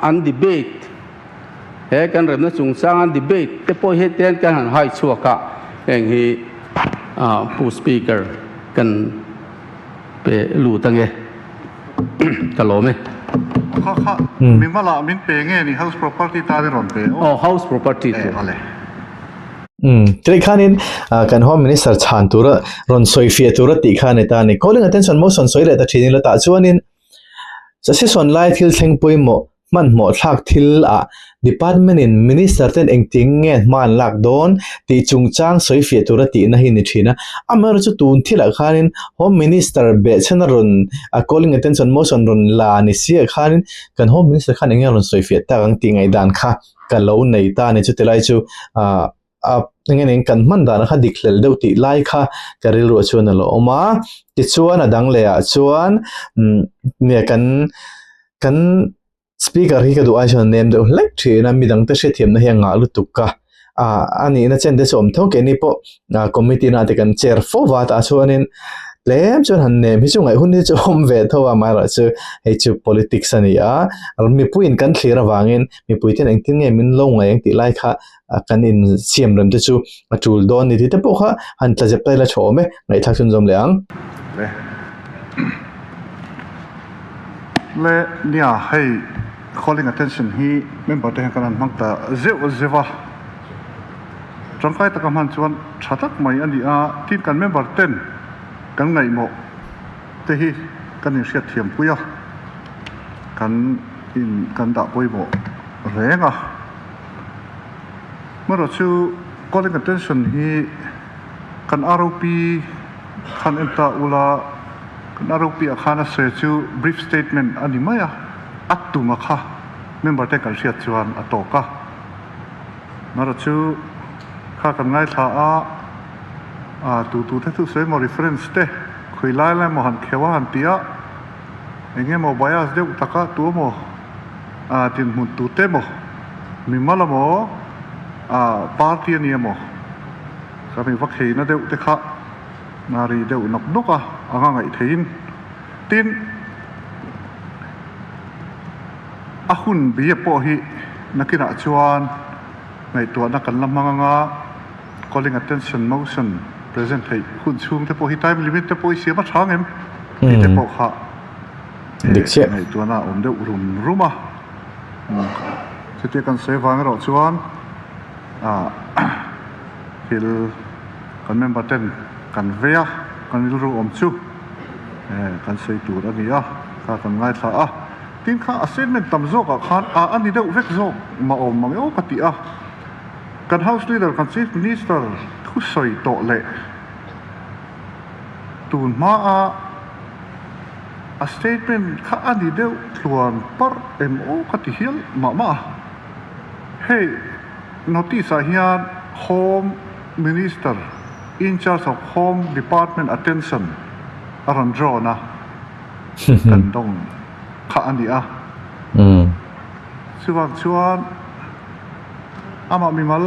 an debate he kan rem na chung sang an debate te po he ten kan han hai chuaka eng hi pu speaker kan pe lu tange kalome kha min mala min pe nge ni house property ta de ron pe house property te ale Tri khanin kan home minister chan tura ron soi fia tura ti khan eta ni calling attention mo son soi le ta thinin la ta chuanin se son lai thil thleng pui mo man mo thak thil a department in minister ten engting nge man lak don ti chungchang soi fia tura ti na hi ni thina amar chu tun thila khanin home minister be chena ron calling attention mo son ron la ni sia khanin kan home minister khan engel ron soi fia ta gang ti ngai dan kha ka lo nei ta ni chu telai chu ngene kan man da na kha diklel deu ti lai kha karil ro chuan lo oma ti chuan adang le a chuan ne kan speaker hi ka du ai chuan name deu lek thina midang ta she them na he nga lu tukka ani na chen de som tho ke ni po committee na te kan chair fo wa ta chuanin lem chuan han ne mi chungai hun ni chu hom ve thowa ma ra chu he chu politics ani mi puin kan thlir awangin mi puiten engtin nge min lo ngai eng ti lai kha kan in siam ram te chu atul don ni ti te po kha han tla jep tai la chome ngai thak chun zom leang le nia hey calling attention hi member te kan mang ta zewa changkai ta kam han chuan thatak mai ani tin kan member 10 kan ngai mo te hi kan in hriat thiam puya kan da poi mo renga maro chu calling attention hi kan ROP kan enta ula kan ROP akhana se chu brief statement ani maya atuma kha member te kan hriat chuan atoka maro chu kha kan ngai tha tu te tu se mo reference te khui lai mo han khewa han tia enge mo bias de taka tu mo tin mun tu te mo mi mala mo party ni mo ka mi vak hei na de te kha nari de nok noka anga ngai thein tin ahun bi po hi nakina chuan ngai tu na kan lamanga calling attention motion present thei hun chung te po hi time limit te po sia ma thang em te po kha dikche ngai tu na de ruma te kan se wang ro chuan hil kan member 10 kan vea kan ru om chu kan sei tur ani kha kan ngai tha tin kha assignment tam zo ka khan ani de vek zo ma om ma o ka ti kan house leader kan chief minister khu soi to le tun ma a statement kha ani de tluan par mo ka ti hial ma hey notice here home minister in charge of home department attention aron draw na kan dong kha ani chuan ama mi mal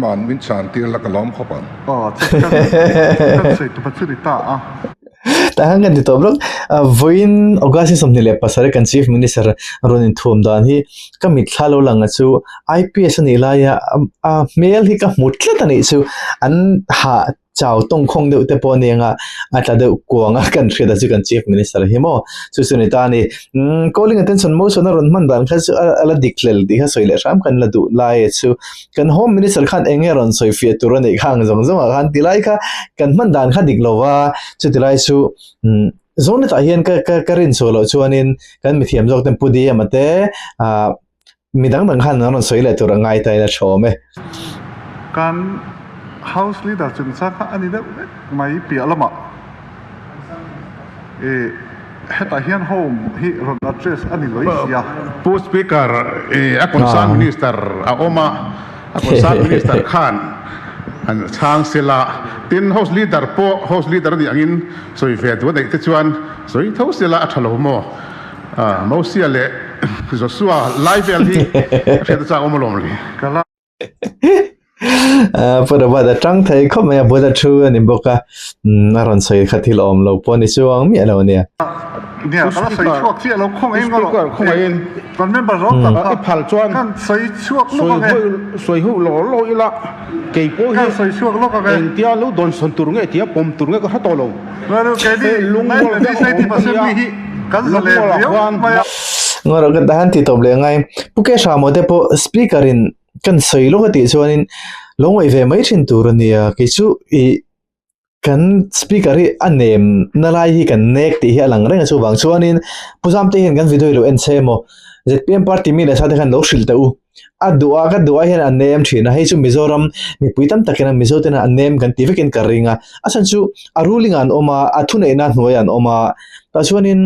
man min chan tir la kalom khopan kan sei tu pachuri ta ta hangan di toblok voin ogasi somni le pasare kan chief minister ronin thum dan hi kamit thalo langa chu IPS ni la ya mail hi ka mutla tani chu an ha chao tong khong de te pon nga atla de kuanga kan theda chu kan chief minister hi mo chu suni ta ni calling attention mo sona ron man dan kha chu ala diklel di ha soile ram kan la du lai chu kan home minister khan engeron soi fie turani khang jong jong khan tilai kha kan man dan kha diklowa chu tilai chu zone ta hian ka rin solo chuanin kan mi thiam jok tem pudi amate midang dang khan ron soile tur ngai tai la chome kan house leader chung sa kha ani de mai pi alama heta hian home hi ron address ani loisia pu speaker a concern minister a oma a concern minister khan an chang sila tin house leader ni angin soi fe tu dei te chuan soi tho sila a thalo mo mo sia le Joshua live hi theta cha omolom li kala pada pada trăng thấy không mấy bữa đã trưa nên bốc à nó còn sấy khát thì lòm lâu pon đi xuống miệng lâu nè nè kala soi chuak chi lo khong en lo không ai còn member rot ta cái phal chuan kan soi chuak lo ka soi hu lo ila ke po hi kan soi chuak lo ka en tia lo don son tur nge tia pom tur nge ko hato lo lo ke di lung mo di sai ti pasem mi hi kan sa le yo ngồi ở cái đàn thì tập lệ ngay bốc cái sao mà để po speaker in kan soi lo cái cho nên lo ngồi về mấy trên tour nè cái số kan speaker hi anem na lai hi kan nek ti hi alang renga chu wang chuanin puzam te hin kan video lo en chemo zpm party mi le sa te kan lo shil ta u adua ka dua hian anem thina hei chu mizoram mi puitam takena mizotena anem kan ti vekin karinga asan chu a ruling an oma athune na hnoyan oma ta chuanin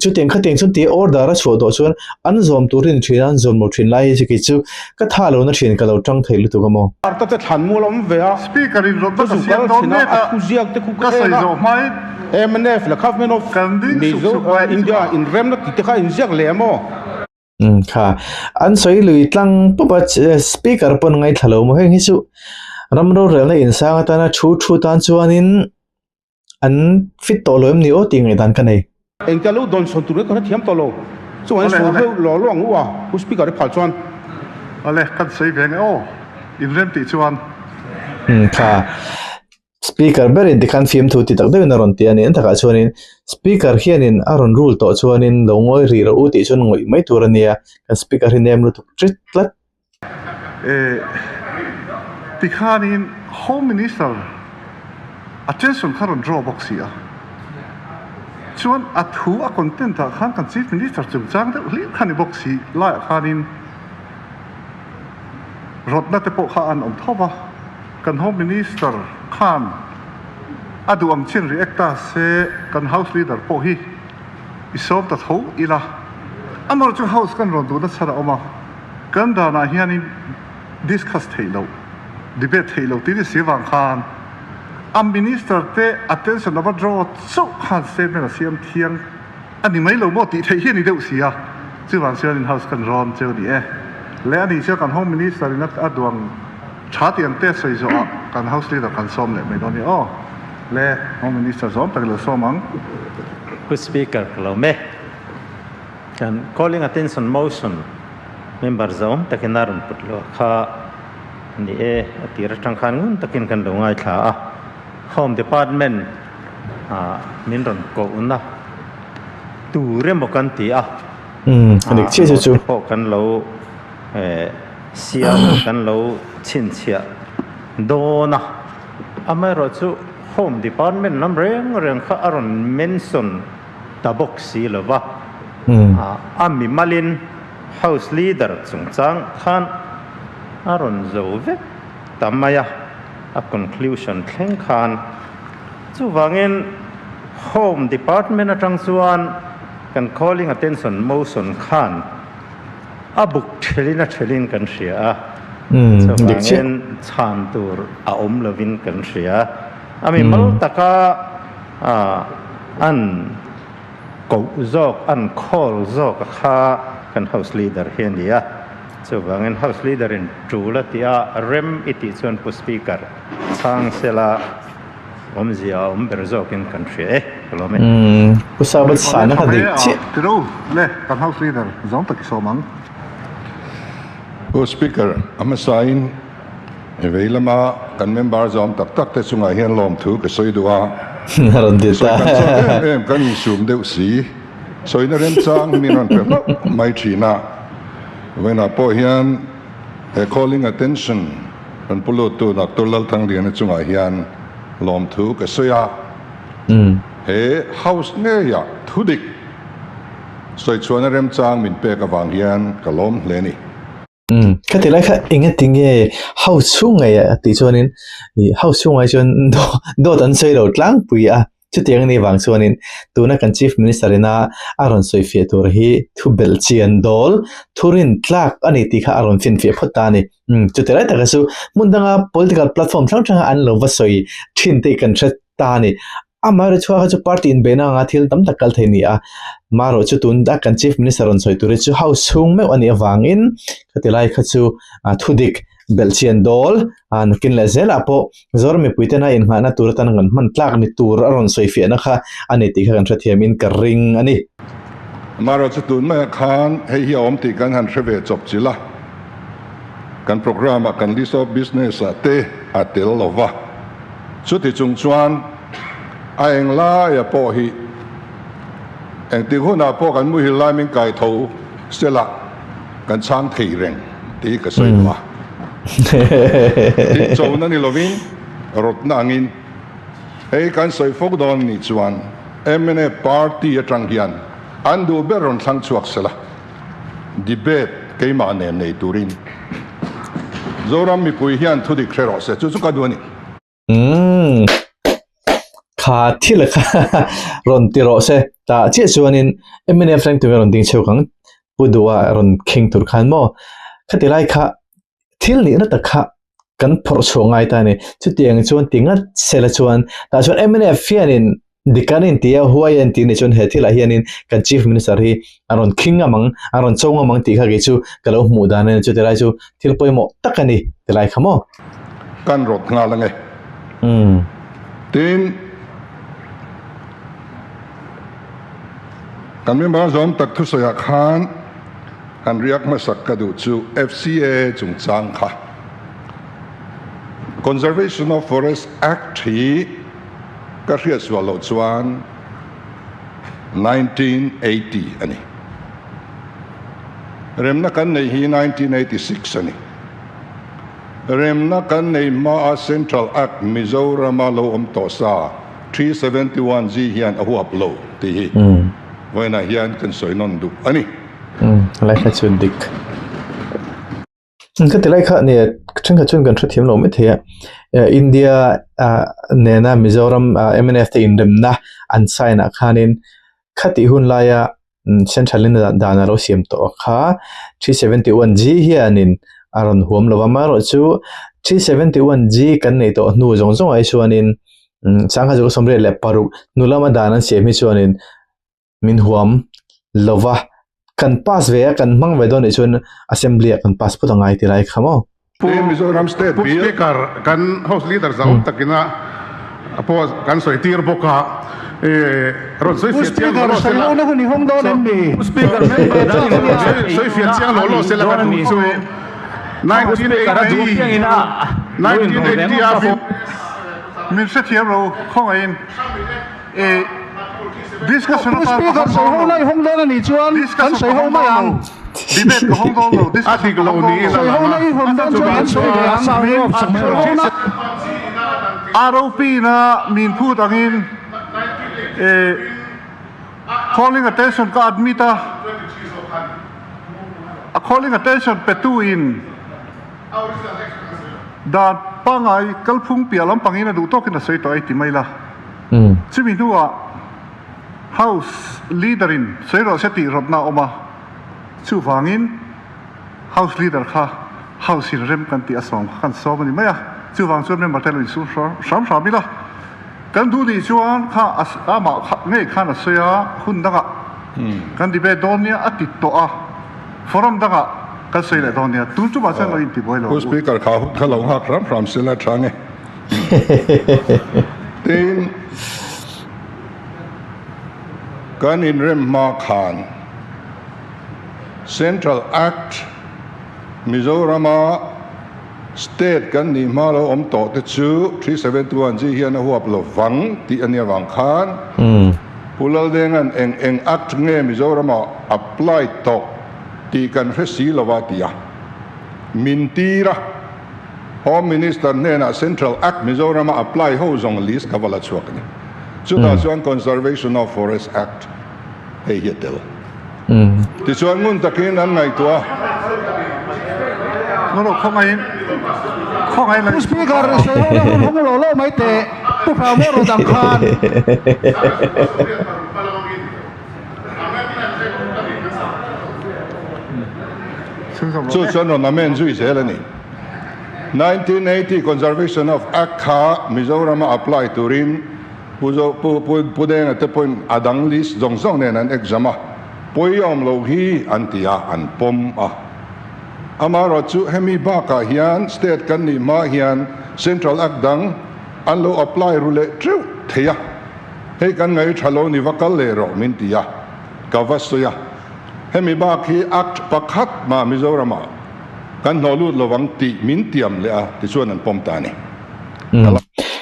chu teng kha teng chun ti order a chho do chuan an zom turin thina an zom mo thin lai chi ki chu ka tha lo na thin ka lo tang thei lu tu ka mo ta te than mu lom ve a speaker in rot ta siam don ne ta khu ziak te khu ka sai zo mai MNF la government of Mizo India in rem na ti kha in ziak le mo kha an soi lui tlang pupa speaker pon ngai thalo mo heng hi chu ramro rel na in sang ta na thu tan chuanin an fit to loim ni o ti ngai dan ka nei en ta lo don son tur ko thiam to lo so an so lo lo ang wa ku speaker phal chuan ale kan sei ve nge o in rem ti chuan kha speaker berin ti khan film thu ti tak de na ron ti ani an thaka chuanin speaker hianin aron rule to chuanin longoi ri ro u ti chun ngoi mai tur ania kan speaker hi nem lu tuk trit tlat ti khanin home minister attention kharon draw box ya chuan athu a content ta khan kan chief minister chung chang de li khani box hi la khanin rotna te po kha an om thoba kan home minister khan adu ang chin reacta se kan house leader po hi isom ta tho ila amar chu house kan ron du na chara oma kan da na hiani discuss thailo debate thailo ti ni siwang khan am minister te attention about draw so khan se me siam thiang ani mai lo mo ti thei hi ni deu sia siwang sian in house kan ron cheu ni le ani che kan home minister in aduang cha tiang te sei zo kan house leader kan som le me doni o le home minister zom tak lo somang ku speaker lo me kan calling attention motion member zom takinarun putlo kha ni atira tang khan ngun takin kan lo ngai tha home department min ron ko una tu re mo kan ti anik che chu po kan lo siam kan lo chin chia dona amaro chu home department lam reng kha aron mention ta box si lova ami malin house leader chung chang khan aron zove tamaya a conclusion thleng khan chu wangin home department atang chuan kan calling attention motion khan abuk thelin kan ria so wangin chan tur a om lovin kan ria ami mal taka an ko zok an call zok kha kan house leader hian dia so wangin house leader in trula tia rem iti chuan pu speaker chang sela omzia berzok in country kolome usabat sana ka dik chi tiro le kan house leader zom tak somang pu speaker ama sign eveilama kan member zom tak te chunga hian lom thu ke soi duwa naron dia ta em kan sum deu si soi na rem chang min ron pe mai thina when a po hian calling attention kan pulo tu nak tolal thang dian chunga hian lom thu ke soya he house nge ya thudik soi chuan rem chang min pe ka wang hian kalom hle ni ka ti lai kha inga tinge house chu ngai ti chuanin house chu ngai chuan do dan sei lo tlang pui a chu tiang ni wang chuanin tuna kan chief minister ina aron soifia tur hi thu bel chian dol thurin tlak ani ti kha aron fin fi photani chu te lai ta su mundanga political platform thang thang an lo vasoi thin te kan thret ta ni amar chua chu party in bena nga thil tam takal theini a maro chu tun da kan chief minister on soi tur chu house hung me ani awangin khatilai kha chu thudik belchian dol an kin la zela po zor mi puitena in ngana tur tan ngan man tlak ni tur aron soifia na kha ani ti kha kan thathiamin ka ring ani maro chu tun ma khan hei hi om ti kan han threwe chop chila kan program a kan list of business a te atel lova chu ti chung chuan a eng la ya po hi eng ti huna po kan mu hi lai min kai tho stela kan chang thei reng ti ka soi wa ti chou na ni lovin rot na angin hei kan soi fok don ni chuan MNA party atang hian andu beron thang chuak sela debate keima ne nei turin zoram mi pui hian thudi khrero se chu ka duani kha thil kha ron tiro se ta che chuanin MNA frank tu ron ding cheu kang pudua ron king tur khan mo khatilai kha thil ni na ta kha kan phor chongai ta ni chu tiang chuan tinga sela chuan ta chuan MNA fianin dikanin tia huayan ti ni chon he thila hianin kan chief minister hi aron king amang aron chong amang ti kha ge chu kalo mu dan ne chu telai chu thil poimo takani telai khamo kan rot nga la nge tin kan mi ba zon tak thu soya khan kan riak ma sak ka du chu FCA chung chang kha Conservation of Forest Act hi ka ria swalo chuan 1980 ani remna kan nei hi 1986 ani remna kan nei ma Central Act Mizoram lo om to sa 371 g hian a huap lo ti hi voina hian kan soi non du ani lai kha chun dik ka tilai kha ne thang kha chun kan thathiam lo me thea India nena Mizoram MNF te indemna an sign a khanin khati hun laya central in dana ro siam to kha 371 g hianin aron huam lova maro chu 371 g kan nei to nu jong jong ai chuanin changha jo somre le paru nulama dana siam hi chuanin min huam lova kan pass ve kan mang ve don chun assembly kan pass pu tangai ti lai khamo Mizoram State Bill Speaker kan House Leader zaum takina apo kan soi tir boka ron soi fiat chiang lo se la na huni hong don en mi Speaker soi fiat chiang lo se la kan chu 1980 min se thiam ro khong in discussion of speaker so ho nai hong don ani chuan kan sei ho ma yang debate ko hong don lo article lo ni so ho nai hong don chuan so yang ROP na min phu tangin calling attention ka admita calling attention petu in da pangai kalphung pialam pangina du tokin a sei to ai ti mai la chimi nuwa House Leader in Sero Seti Rodna Oma Chu Wangin House Leader Kha House in Rem Kanti Asong Kan Somani Maya Chu Wang Chu Member Telu Su Sam Samila Kan Du Di Chuan Kha Ama Nge Khana Soya Hun Daga Kan Di Be Donia Ati Toa Forum Daga Kan Soya Donia Tu Chu Ba Sang Lo Inti Boilo Who Speaker kha lo ha from sila change tin kan in rem ma khan Central Act Mizoram State kan ni ma lo om to te chu 371 ji hian a huap lo wang ti ania wang khan pulal dengan eng act nge Mizoram apply to ti kan resi lo wa tia mintira Home Minister nena Central Act Mizoram apply ho zong list kavala chuakni Chuan Conservation of Forest Act hei hitel ti chuan mun takin an ngai tua no khong ai không ai là speaker sẽ không có lỗ mấy tệ tôi phải mua đồ đằng khan chu chuan ron amen zui se la ni 1980 conservation of act kha Mizoram apply turin pudeng te point adang list zong nen an exama poyom lo hi antia an pom a amaro chu hemi ba ka hian state kan ni ma hian central act dang an lo apply rule tru theya he kan ngai thalo ni vakal le ro min tia kavasoya hemi ba khi act pakhat ma Mizoram kan nolut lowang ti min tiam le a ti chuan an pom ta ni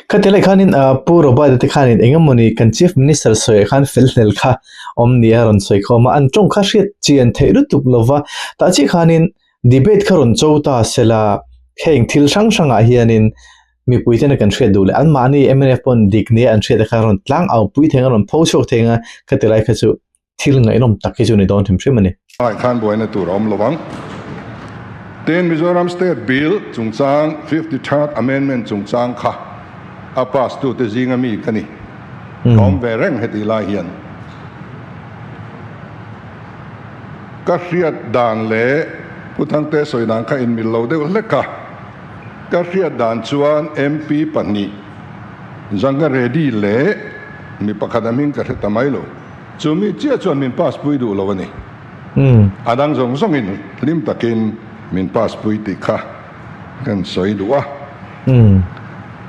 Katile khanin puro ba de khanin engamoni kan chief minister soi khan felnel kha omni aron soi khoma an tong kha hriat chian theiru tuk lova ta chi khanin debate kharon chota sela kheng thil sang sanga hianin mi puitena kan hriat dule an mani MNF pon dikne an hriat kharon tlang au pui thenga ron phosok thenga katile kha chu thil ngai nom takhi chu ni don thim hrimani ai khan boina tur om lowang ten Mizoram state bill chungchang 53rd amendment chungchang kha apas tu te zinga mi kani kom vereng heti la hian ka hriat dan le puthang te soinang kha in mil lo de leka ka hriat dan chuan MP pani zanga ready le mi pakhadamin ka tamai lo chumi chia chuan min pass pui du lo ni adang zong in lim takin min pass pui ti kha kan soi du a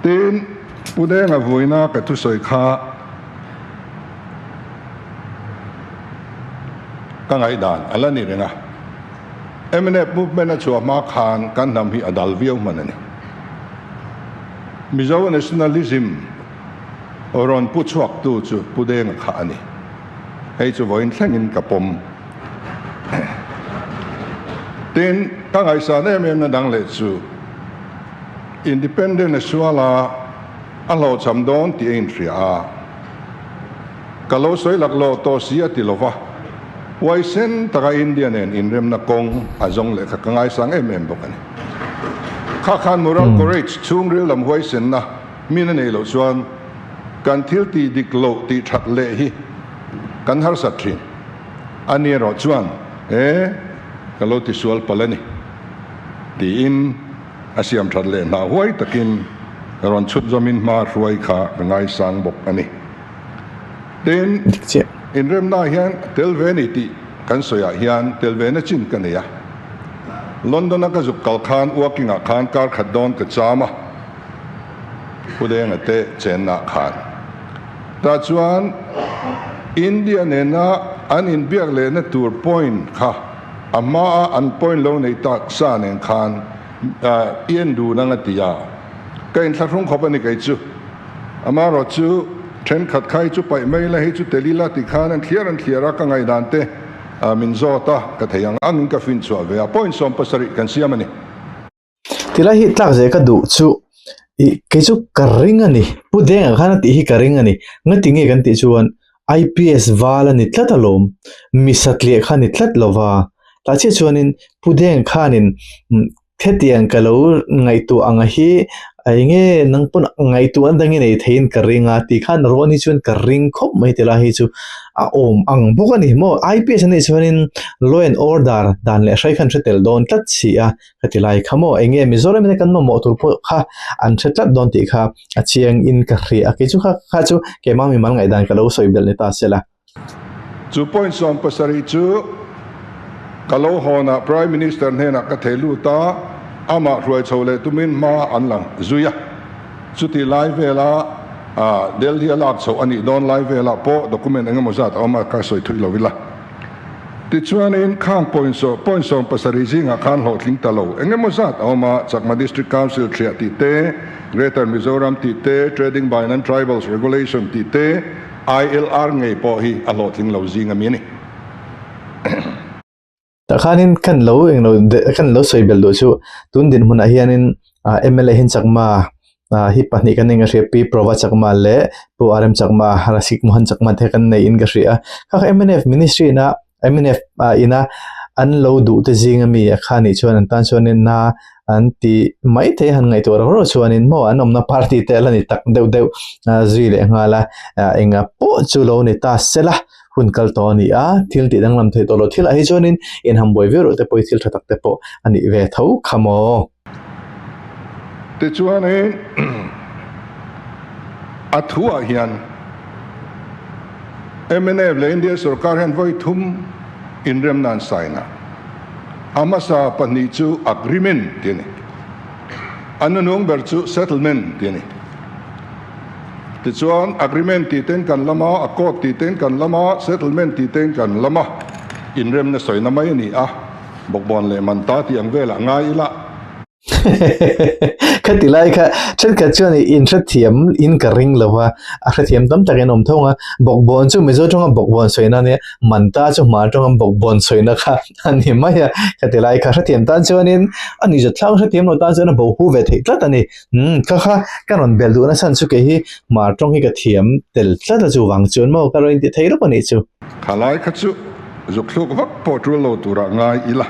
tin pudeng avoina ka tu soi kha ka ngai dan ala ni renga MNF movement a chua ma khan kan nam hi adal viau manani Mizo nationalism oron puchuak tu chu pudeng kha ani hei chu voin thlengin kapom tin ka ngai sa ne mem na dang le chu independent suala alo chamdon ti entria kalo soi laklo to sia ti lova waisen taka indian en inrem na kong azong le khakangai sang em bokani kha khan moral courage chung ril lam waisen na mina nei lo chuan kan thil ti diklo ti that le hi kan har satrin ani ro chuan kalo ti sual palani ti in asiam that le na huai takin ron chut zomin ma ruai kha ngai sang bok ani den in rem na hian telvenity kan soya hian telvena chin kania london ka zuk kal khan working a khan kar khadon ka chama pudeng ate chen na khan ta chuan india ne na an in biak le na tur point kha ama an point lo nei ta sa nen khan ien du na ngatia cái in thằng không phải cái chú, ama rồi chú trên khát khai chú phải mấy là hết chú teli là thì khán anh thier ra cái ngày đàn te mình do ta cái thằng anh cái phim chua về point som pasari kan siam ani tila hi tlak je ka du chu ke chu karing ani pudeng khana ti hi karing ani ngati nge kan ti chuan IPS wala ni tlatalom misatli khani tlatlova ta che chuanin pudeng khanin khetiang kalo ngai tu anga hi ainge nangpun ngai tu andang nei thein karinga ti khan roni chun karing khop mai tela hi chu a om ang bokani mo IPS nei chuanin law and order dan le shai khan thetel don tlat chi a khatilai khamo enge Mizoram ne kan mo tur pho kha an tlat don ti kha a chiang in ka ri a ke chu kha chu ke ma mi mal ngai dan kalo soibel ne ta sela 2 point som pasari chu kalau hona prime minister ne na ka thelu ta ama ruai chole tumin ma anlang zuya chuti live vela delhi alak so ani don live vela po document engamo zat ama ka soi thui lovila ti chuan in khang point so pasari jinga khan ho tling talo engamo zat ama chakma district council thria ti te greater Mizoram ti te trading by non tribals regulation ti te ILR ngei po hi alo tling lo jinga mi ni ta khanin kan lo soibel do chu tun din huna hianin MLA hin chakma hi pahni kan nga repi prova chakma le pu RM chakma rasik mohan chakma the kan nei in ga ria kha MNF ministry na MNF ina an lo du te zinga mi a khani chuan an tan chuan in na an ti mai the han ngai to ro chuan in mo an omna party te la ni tak deu zui le ngala enga po chu lo ni ta sela hun kal to ni a thil ti dang lam thei to lo thil a hi chuan in ham boi vero te poi thil thatak te po ani ve tho khamo te chuan athua hian MNF le India sarkar han voi thum in rem nan saina amasa pani chu agreement tiene anunung ber chu settlement tiene ti chuan agreement ti ten kan lama accord ti ten kan lama settlement ti ten kan lama in rem na soina mai ni a bokbon le man ta ti ang vela ngai ila khati lai kha chen ka chuan in tha thiam in ka ring lawa a tha thiam tam takin om thonga bokbon chu mezo tonga bokbon soina ne manta chu ma tonga bokbon soina kha ani maya khati lai kha tha thiam tan chuan in ani ja thlang tha thiam no tan chuan bo hu ve thei tlat ani kha karon bel du na san chu ke hi ma tong hi ka thiam tel tlat chu wang chuan mo karon ti thei ro pani chu khalai kha chu zukluk vak potru lo tura ngai ila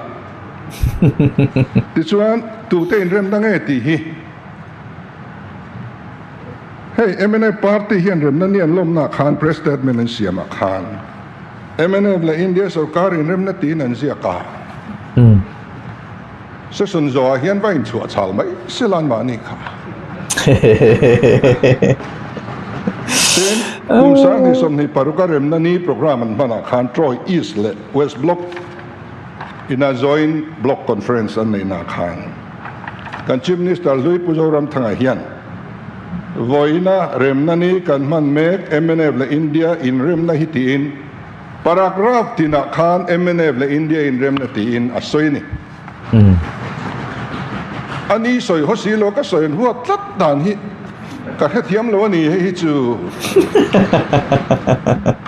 ti chuan tu te in rem dang e ti hi hey MNF party hian rem na nian lom na khan press statement an siama khan MNF la India sarkar in rem na tin an zia ka se sun zo hian vain chu chal mai silan ma ni kha ten kum sang ni som ni paruka rem na ni program an bana khan Troy East le West Block in a joint block conference an nei na khan kan chief minister lui pujoram thanga hian voina remna ni kan man mek MNF le India in remna hitiin paragraph tina khan MNF le India in remna tiin asoini ani soi hosilo ka soin huat tlat dan hi ka hethiam lo ni hi chu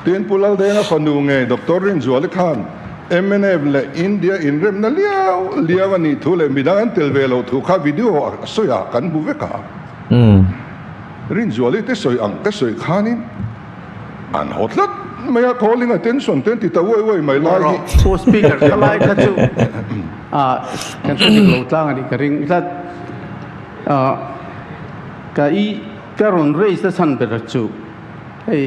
tin pulal de na khonu nge doctor rin zual khan MNF le India in rem na liawani thule midang telvelo thu kha video soya kan buveka rin zuali te soy ang te soy khanin an hotlat maya calling attention ten ti tawai mai lai so speaker kalai ka chu kan sa lo tlang ani ka ring lat ka i karon raise the sun ber chu hey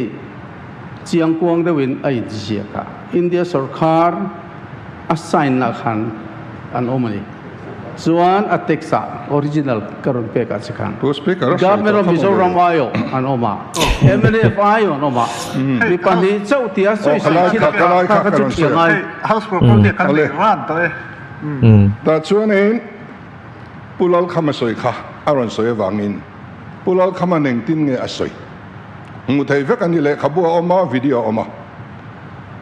chiang kuang de win ai ji ka India sarkar assign na khan an omani chuan ateksa original karon pe ka chikhan to speaker government of Mizoram ayo an oma MNF ayo an oma mi pani chau tia soi soi chi ka chu chiangai house property kan ran to ta chuan in pulal khama soi kha aron soi wangin pulal khama neng tin nge asoi mu thei vek ani le khabua oma video oma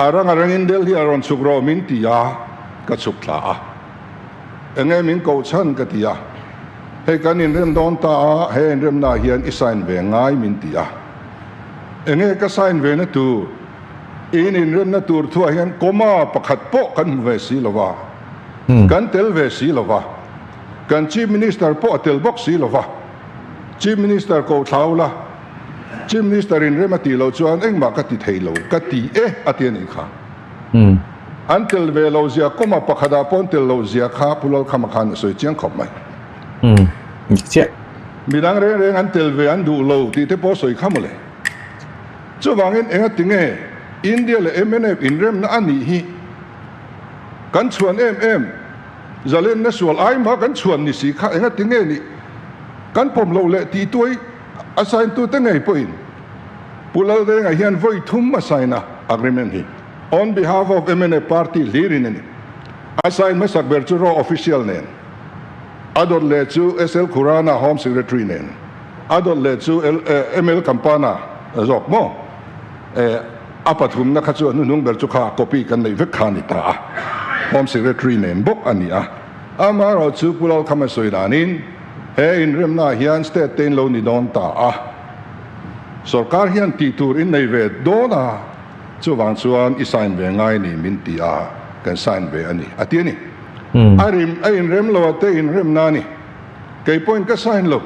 arang in Delhi aron sugro min tia ka chukla a enge min ko chan ka tia he kan in rem don ta he in rem na hian isign ve ngai min tia enge ka sign ve na tu in rem na tur thua hian koma pakhat po kan ve si lova kan tel ve si lova kan chief minister po tel box si lova chief minister ko thaula chief minister in remati lo chuan engma ka ti theilo ka ti atian in kha until ve lo zia koma pakhada pon tel lo zia kha pulol khama khan soi chiang khop mai che midang re until ve an du lo ti te po soi khamole chu wangin enga tinge India le MNF in rem na ani hi kan chuan zalen na sual ai ma kan chuan ni si kha enga tinge ni kan pom lo le ti tuai assign tu te ngai poin pulal de ngai hian voi thum assign agreement hi on behalf of MNF party lirin ni assign ma sakber chu ro official nen adol le chu SL Kurana home secretary nen adol le chu ML Kampana zok mo apathum na kha chu nung ber chu kha copy kan nei vek khani ta home secretary nen bok ania amaro chu pulal khama soidanin he in rem na hian state ten lo ni don ta sarkar hian ti tur in nei ve dona chu wang chuan i sign ve ngai ni min ti kan sign ve ani atiani in rem lo ate in rem na ni kei point ka sign lo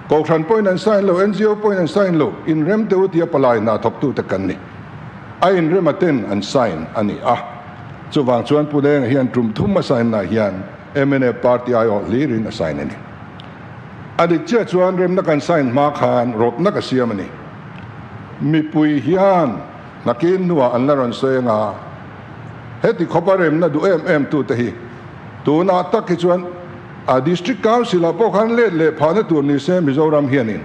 ko khan point an sign lo NGO point an sign lo in rem te utia palai na thop tu te kan ni in rem aten an sign ani chu wang chuan pu deng hian trum thum ma sign na hian MNA party ayo lirin assign ani adi che chuan rem na kan sign ma khan rot na ka siamani mi pui hian nakin nuwa an la ron soenga heti khoparem na du tu te hi tu na tak ki chuan a district council a po khan le phane tur ni se Mizoram hianin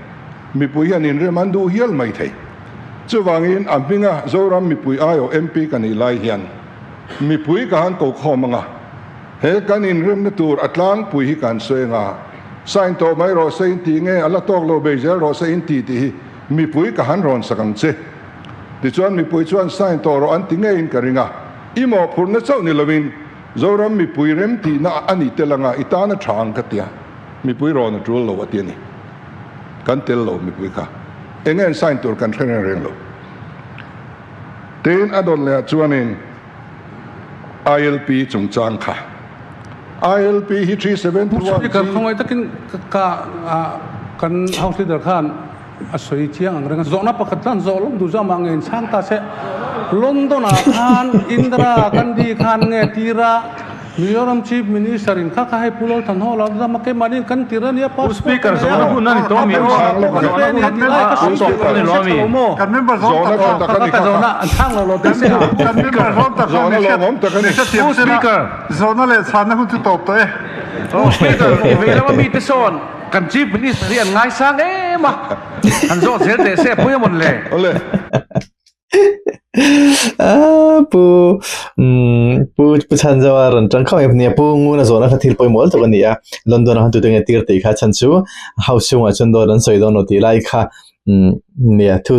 mi pui hianin reman du hial mai thei chu wangin ampinga zoram mi pui ayo MP kan i lai hian mi pui ka han ko khomanga he kan in rem na tur atlang pui hi kan soenga sign to mai ro sein ti nge ala tok lo bezel ro sein ti ti mi pui ka han ron sakang che ti chuan mi pui chuan sign to ro an ti nge in karinga imo phurna chau ni lovin zoram mi pui rem ti na ani telanga itana thang ka tia mi pui ro na trul lo atiani kan tel lo mi pui ka engen sign tur kan thenen reng lo ten adon le chuanin ILP chung chang kha ILP hi 371 kan khongoi takin ka kan house leader khan a soi chiang ang reng zona pakatan zolom du jama ngen sang ta se London a khan Indra kan di khan nge tira Mizoram chief minister in kha hai pulol than ho la da make manin kan tira nia pas speaker zona hu na ni to mi kan member zona an thang lo te se kan member zona lo ngom ta kan speaker zona le sana hu tu top to speaker vela mi te son kan chief minister an ngai sang ma an zo zel te se puya mon le ole pu chan jawa ran tang khau ep nia pu ngu na zona khathil poi mol to kan nia London ha tu teng tir te kha chan chu house wa chan do ran soi do no ti lai kha nia thu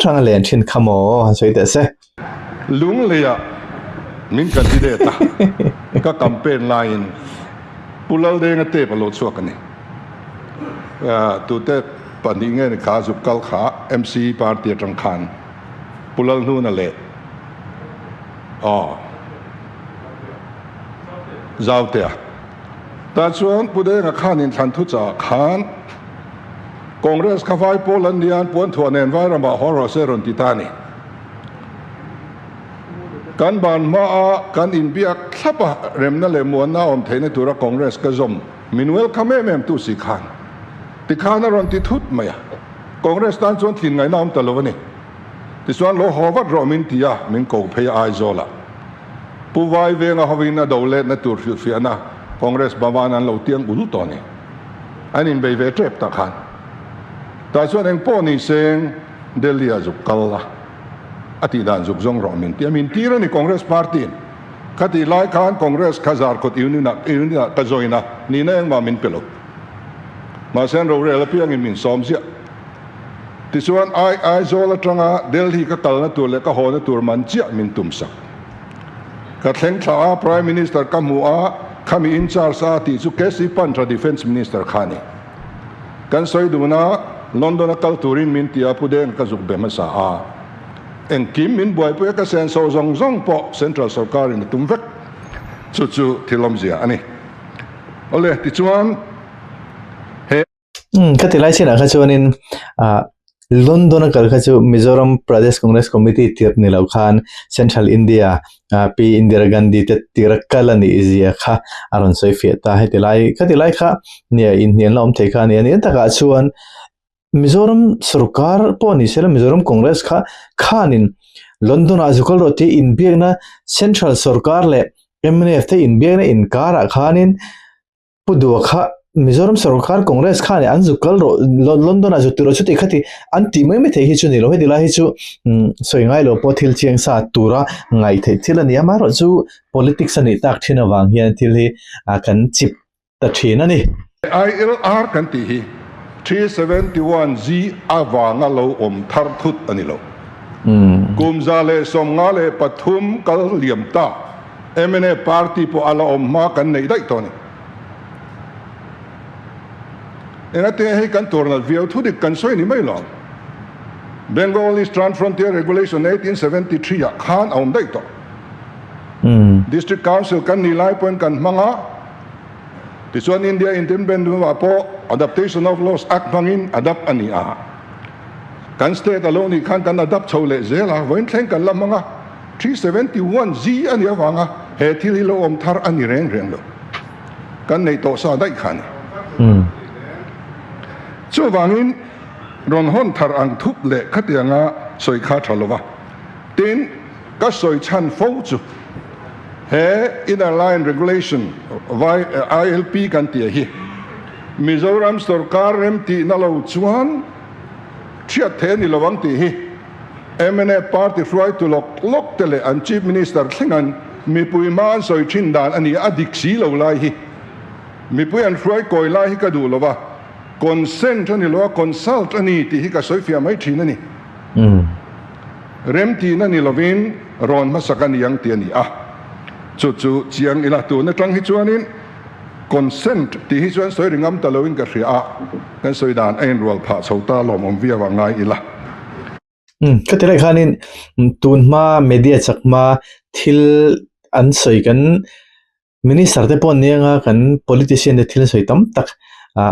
chang len thin khamo soi te se lung le ya min candidate ka campaign line pulal de nga te palo chuak ani tu te paninge ni kha zu kal kha MC party tang khan pulal nu na le zau te ta chuan pude nga khan in than thu cha khan congress ka vai polandian pon thuan en vai rama horo seron titani kan ban ma kan in biak thlapa remna le muan na om theine tura congress ka zom minwel khame mem tu si khan ti khan ron ti thut maya congress tan chuan thin ngai nam talovani ti chuan lo howat ro min tia min ko phei ai zola pu vai venga hovina dole na tur fi ana congress bawan an lo tiang ulu to ni anin be ve trep ta khan ta chuan eng po ni seng delia zu kalla ati dan zuk zong ro min tira ni congress party khati lai khan congress khazar khot iunina ka joina ni na eng ma min pelo ma sen ro re la piang in min som sia ti chuan ai zola tanga delhi ka kalna tur le ka hona tur man chia min tum sak ka thleng thla prime minister ka mu a khami in charge sa ti chu kesi pantra defense minister khani kan soi duna London kal turin min tia puden ka zuk be ma sa a eng kim min boy pu ka sen so zong po central sarkar in tum vek chu thilom zia ani ole ti chuan ka tilai china kha chuanin London kal kha chu Mizoram Pradesh Congress Committee tir ni lau khan Central India P Indira Gandhi te tirakala ni izia kha aron soi fe ta he tilai kha nia in nian lom the kha ni ta ka chuan Mizoram sarkar po ni sela Mizoram Congress khanin London azukal roti in biagna Central Sarkar le MNF te in biagna in kara khanin pudu kha Mizoram Sarkar Congress khani anzukal ro London azuturo chuti khati anti mai me the hi chu ni lo he dila hi chu soi ngai lo pothil chiang sa tura ngai the thilani ama ro chu politics ani tak thina wang hian thil hi kan chip ta thina ni ILR kan ti hi 371G awanga lo om thar thut ani lo kumza le somnga le pathum kal liamta MNA party po ala om ma kan nei dai to ni engate he kan tornal view thu dik kan soi ni mai lo Bengali Strand Frontier Regulation 1873 ya khan om dai to district council kan ni lai point kan manga this one India independent po adaptation of laws act bangin adapt ani a kan state alone kan adapt chole zela wen thleng kan lamanga 371 Z anh nhớ vàng à hệ thi lo om thar anh rèn rèn lo cái này tổ sa đại khăn cho vangin ron hon thar ang thup lệ khát yang à soi khá chalo tin các soi chan phâu chu he in a line regulation vai ILP kan tia hi Mizoram sarkar rem ti na lo chuan chia the ni lawang ti hi MNA party try to lock tele an chief minister thlingan mi pui man soi thin dan ani adik si lo lai hi mi pui an try koi lai hi ka du lova consent ani lo consult ani ti hi ka soi fia mai thin ani rem ti na ni lovin ron ma sakan yang ti ani chu chiang ila tu na tang hi chuanin consent ti hi chuan soi ringam taloin ka hria kan soi dan ein rol pha chhota lom om via wa ngai ila cái thế này khanin tun ma media chak ma thil an soi kan minister te pon nianga kan politician de thil soi tam tak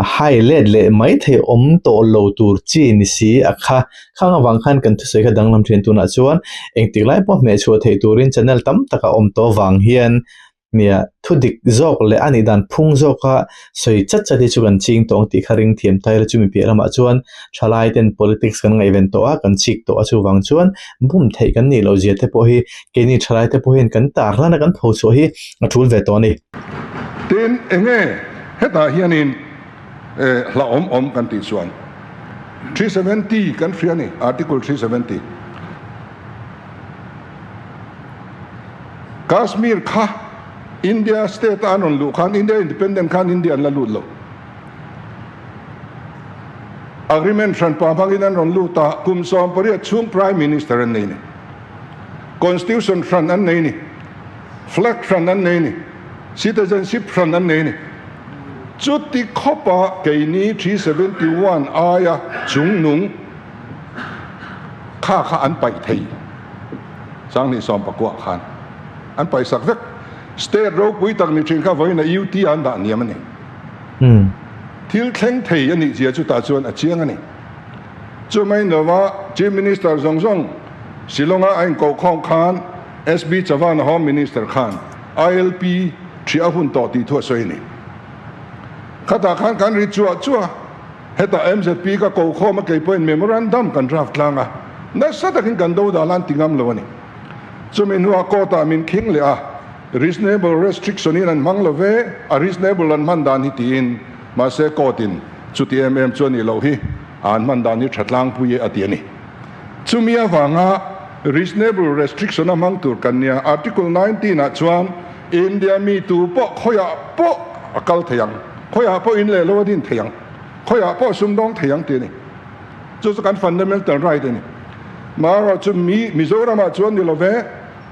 high led le mai the om to lo tur chi ni si akha khang wang khan kan thu soi kha danglam thlen tuna chuan engtik lai po me chu thei turin channel tam taka om to wang hian nia thudik zok le ani dan phung zoka soi chat chati chukan ching tong ti kharing thiam tai la chumi pe lama chuan thalai ten politics kan ngai event to a kan chik to a chu wang chuan bum thei kan ni lo je te po hi ke ni thalai te po hin kan tar lana kan pho chu hi athul ve to ni tin enge heta hianin la om kan ti chuan 370 kan friani article 370 Kashmir kha India state anon lu khan India independent khan India la lu lo agreement tran pa bangin an lu ta kum som pari chung prime minister an nei ni constitution tran an nei ni flag tran an nei ni citizenship tran an nei ni chuti khopa ke ni 371 aya chung nung kha an pai thei sang ni som pakwa khan an pai sak vek state road pui tak ni thin kha voi na UT an da niam ani thil thleng thei ani chia chu ta chuan a chiang ani chu mai nova chief minister zong silonga ain ko khong khan SB Chavan home minister khan ILP thia hun to ti tho soi ni khata khan kan ri chua heta MZP ka ko khom ke point memorandum kan draft langa na sa takin kan do da lan tingam lo ani chu min huwa ko ta min khing le reasonable restriction in an manglove a reasonable an mandan hitin ma se kotin chuti choni lo hi an mandan ni thatlang puye atiani chumia wanga reasonable restriction among tur kanya article 19 a chuan India mi tu po khoya po akal thayang khoya po in le lo din thayang khoya po sumdong thayang te ni chu kan fundamental right ni ma chu mi Mizoram a chuan ni lo ve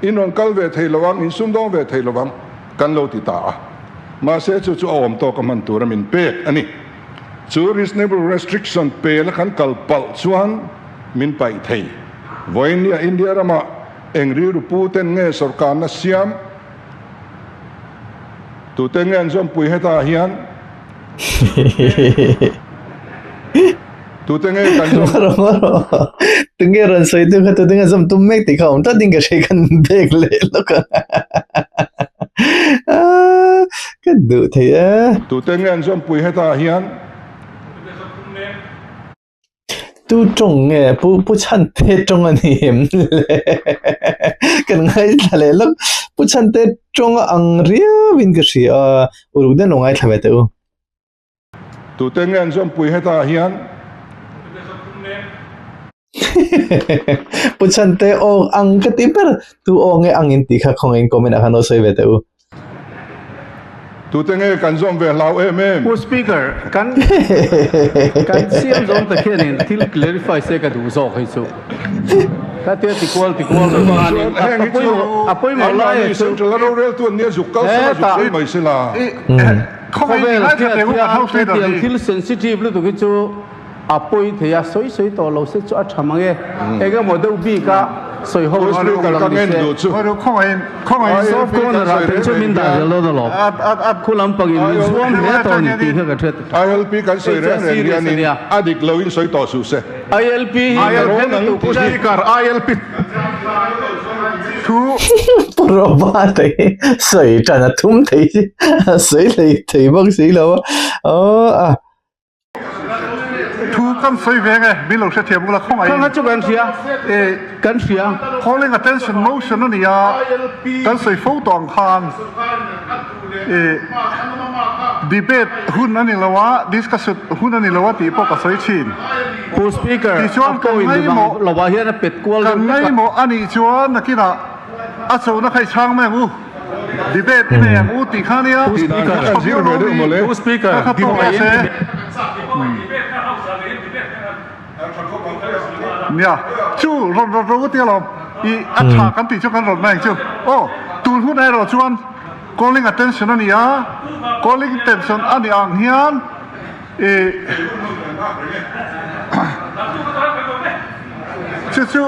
in on kalve thei lawang in sumdong ve thei lawang kan lo ti ta ma se chu om to ka man tur min pe ani chu reasonable restriction pe la kan kal pal chuan min pai thei voinia India rama engri ru pu ten nge sarkar na siam tu ten nge zom pui heta hian tu ten nge kan zom Tengah ran soi tu kata tengah zam tu mek ti kau tak tinggal saya kan beg le lo kan kan du thei tu tengen zom pui heta hian tu trong nghe pu chan te trong ani hem le kan ngai thale lo pu chan te trong ang ria win ka ri uru den ngai thabe te tu tengen zom pui heta hian Puchante o ang katiper tu o nge angin ti kha khong en comment akan soi ve tu tu tenge kan zom ve lau Who speaker kan siam zom ta khenin til clarify se ka du zo khai chu ka te ti kwal ma ni apoi mo lai central rural tu ne zu kal sa zu mai sila không ai nói thật là không phải là til sensitive lu tu ki chu apoi thea soi to lo se chu a thamange ega model bi ka soi ho ka ngen du chu không ai so ko na ra te chu min da lo lo khulam pagi ni zuam he to ni ti ka thet ILP kan soi re ni adik lo in soi to su se ILP speaker ILP thu pro ba thấy sợi tràn là thúng thấy sợi thấy bác sĩ đâu à thu căn soi về nghe mình lâu sẽ thiệp là không ai Kan chu kan sia. Kan sia. calling attention motion nó nia căn soi phẫu toàn khan debate hun anh là wa discuss hun anh là wa ti po ka soi chin Pu speaker. Ti chuan ko in kan di mo lo wa hian a pet kwal kan ngay mo ani chuan na kina a chau na khai chang me u debate ine yang u ti khania Who speaker? nia chu ro ti lo I a tha kan ti chu kan ro mai chu oh tu hu dai ro chuan calling attention ani a calling attention ani ang hian chu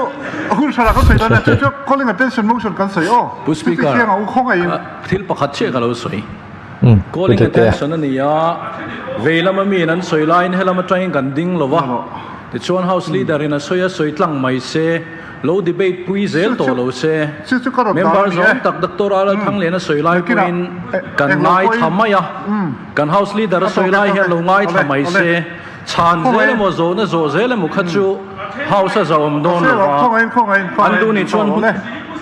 hun sara kan sei da chu calling attention motion kan sei oh Pu speaker. siang au khong ai thil pakhat che ka lo soi calling attention ani ya veilama mi nan soi line helama trying kan ding lova the chuan house leader in a soya soi tlang mai se lo debate pui zel to lo se chu ka ro members on tak doctoral thang le na soi lai puin kan ngai thamaya kan house leader soi lai he lo ngai thamai se chan zel mo zo na zo zel mu khachu house a zom don lo khong ai an du ni chuan le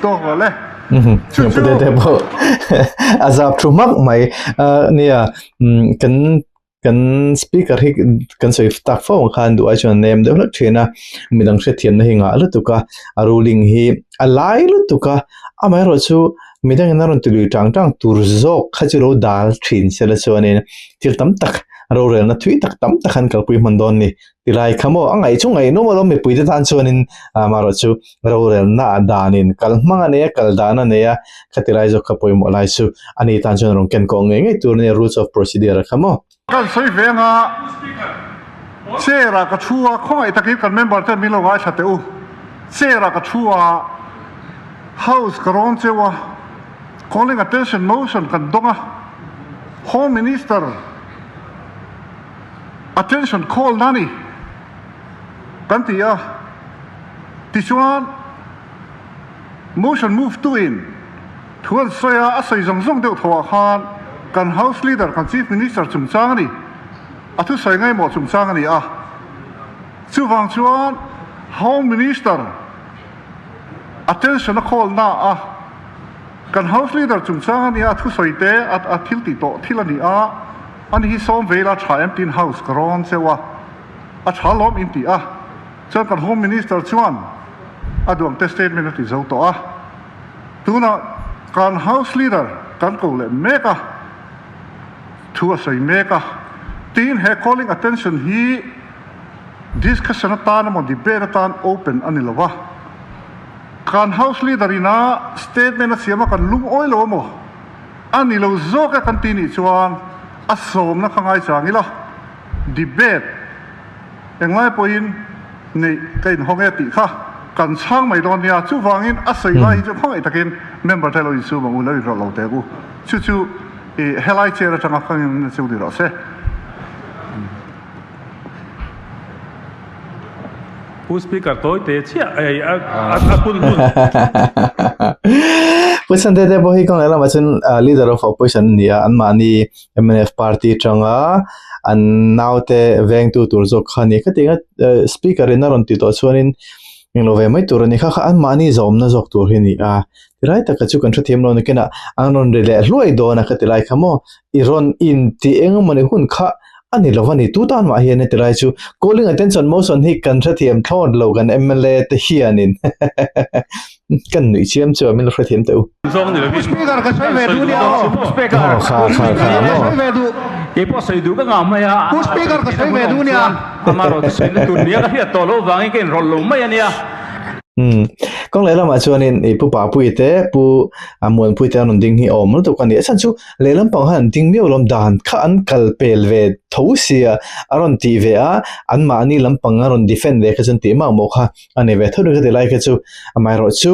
to le nhưng mà đây bộ azab true mắc mày nia kan speaker hi kan soi tak phone khan du achon name de lak thena midang se thian na hinga lutuka a ruling hi alai lutuka amai ro chu midang na ron tulu tang turzo khachiro dal thin sela chonin til tam tak ro rel na thui tak tam tak khan kalpui mandon ni tilai khamo angai chungai no mo me puide tan chonin maro chu ro rel na danin kalmanga ne kaldana ne ya khatilai jo kapoi mo lai chu ani tan chon rong ken ko nge tur ne rules of procedure khamo kan soi ve nga chera ka chua khong ai takip kan member te milo wa chate u chera ka chua house karon chewa calling attention motion kan donga home minister attention call nani kan tia ti chuan motion move to in thuan soya a soi zong zong deuh thaw khan kan house leader kan chief minister chung chang ani athu soi ngai mo chung chang ani a chu wang chuan home minister attention a call na a kan house leader chung chang ani a thu soi te a thil ti to thil ani a ani hi som vela tha em tin house karon sewa a tha lom in ti a chuan kan home minister chuan a duang te statement ti zo to a tuna kan house leader kan ko le meka thua soi meka tin he calling attention hi discussion tan mo debate tan open ani lova kan house leader ina statement siama kan lum oilo mo ani lo zo ka kan tini chuan a som na khangai changila debate engai point nei kain honge ti kha kan chang mai don nia chu wangin a sei lai chu khoi takin member telo isu mangu lo ro lo te ku chu helai chera changa khang chu di ro se Who speaker toy te chia a pun Pusan de bohi kong ela machin leader of opposition nia an mani MNF party changa an naute veng tu turzo khani khatinga speaker in ron ti to chuanin inglo ve mai turani kha an mani zom na jok tur hini a tirai ta kachu kan thathem lo nikena anon rele hloi do na khatilai khamo iron in ti engmani hun kha ani lovani tu tan ma hian tirai chu calling attention motion hi kan thathem thod lo kan MLA te hianin kan ni chiam chu min thathem te u zong ni lo Speaker ka sai ve du nia. Speaker. kha Ve du. e po sai du ka ngam ya Speaker ka sai ve du nia. amaro sai na tu nia ka hi to lo wangi ken rol lo mai ania con lẽ là mà cho nên pu pa pu ite pu amuan pu ite non ding hi om no to kan ye san chu le lam pang han ding mi lom dan kha an kal pel ve thosia aron ti ve a an ma ni lam pang aron defend ve kha chan ti ma mo kha ane ve thodu ka de lai ka chu amai ro chu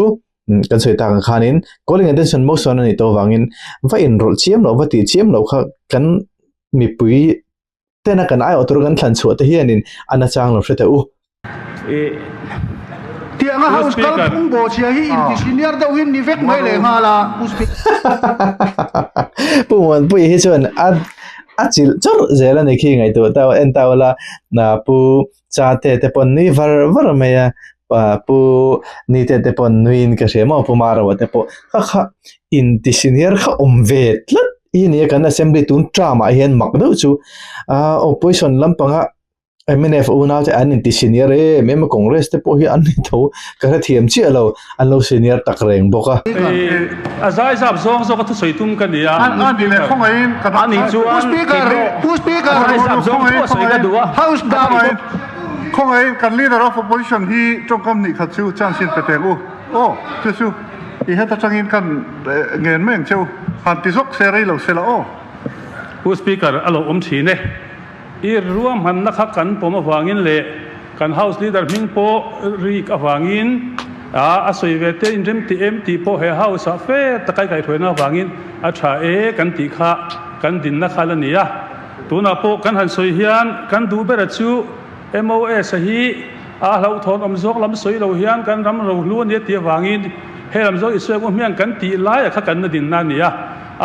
kan soi ta khanin calling attention mo son ani to wangin va in rol chiam lo va ti chiam lo kha kan mi pui te na kan ai otur kan thlan chu te hianin ana chang lo hre te u tiang a house kal phung bo chia hi in ti senior do hin ni vek mai le nga la puan pui hi chuan a chil chor zela ni khi ngai tu taw en taw la na pu cha te pon ni var me ya pa pu ni te pon nuin ka shema pu marawa te po kha in ti senior kha vet lat ini kan assembly tun drama hian mak do chu opposition lampanga MNF una te an ti senior mem congress te po hi an ni tho ka thiam chi alo an lo senior tak reng boka azai sab zong zo ka thu soi tum kan ya an di le khong ai ka ani chu speaker azai sab zong thu soi ka duwa house down khong ai kan leader of opposition hi chongkam ni kha chu chan sin pe te chu i heta changin kan ngen meng chu han ti sok se rei lo se la pu speaker alo thi ne i ruam han na kha kan pom awangin le kan house leader ming po rik awangin a soi ve te in rem ti em ti po he house a fe ta kai thoina awangin a tha kan ti kha kan din na khala nia tuna po kan han soi hian kan du bera chu MOS hi a hlau thon om zok lam soi lo hian kan ram ro lu ne ti awangin he lam zok iswe ko miang kan ti lai kha kan na din na nia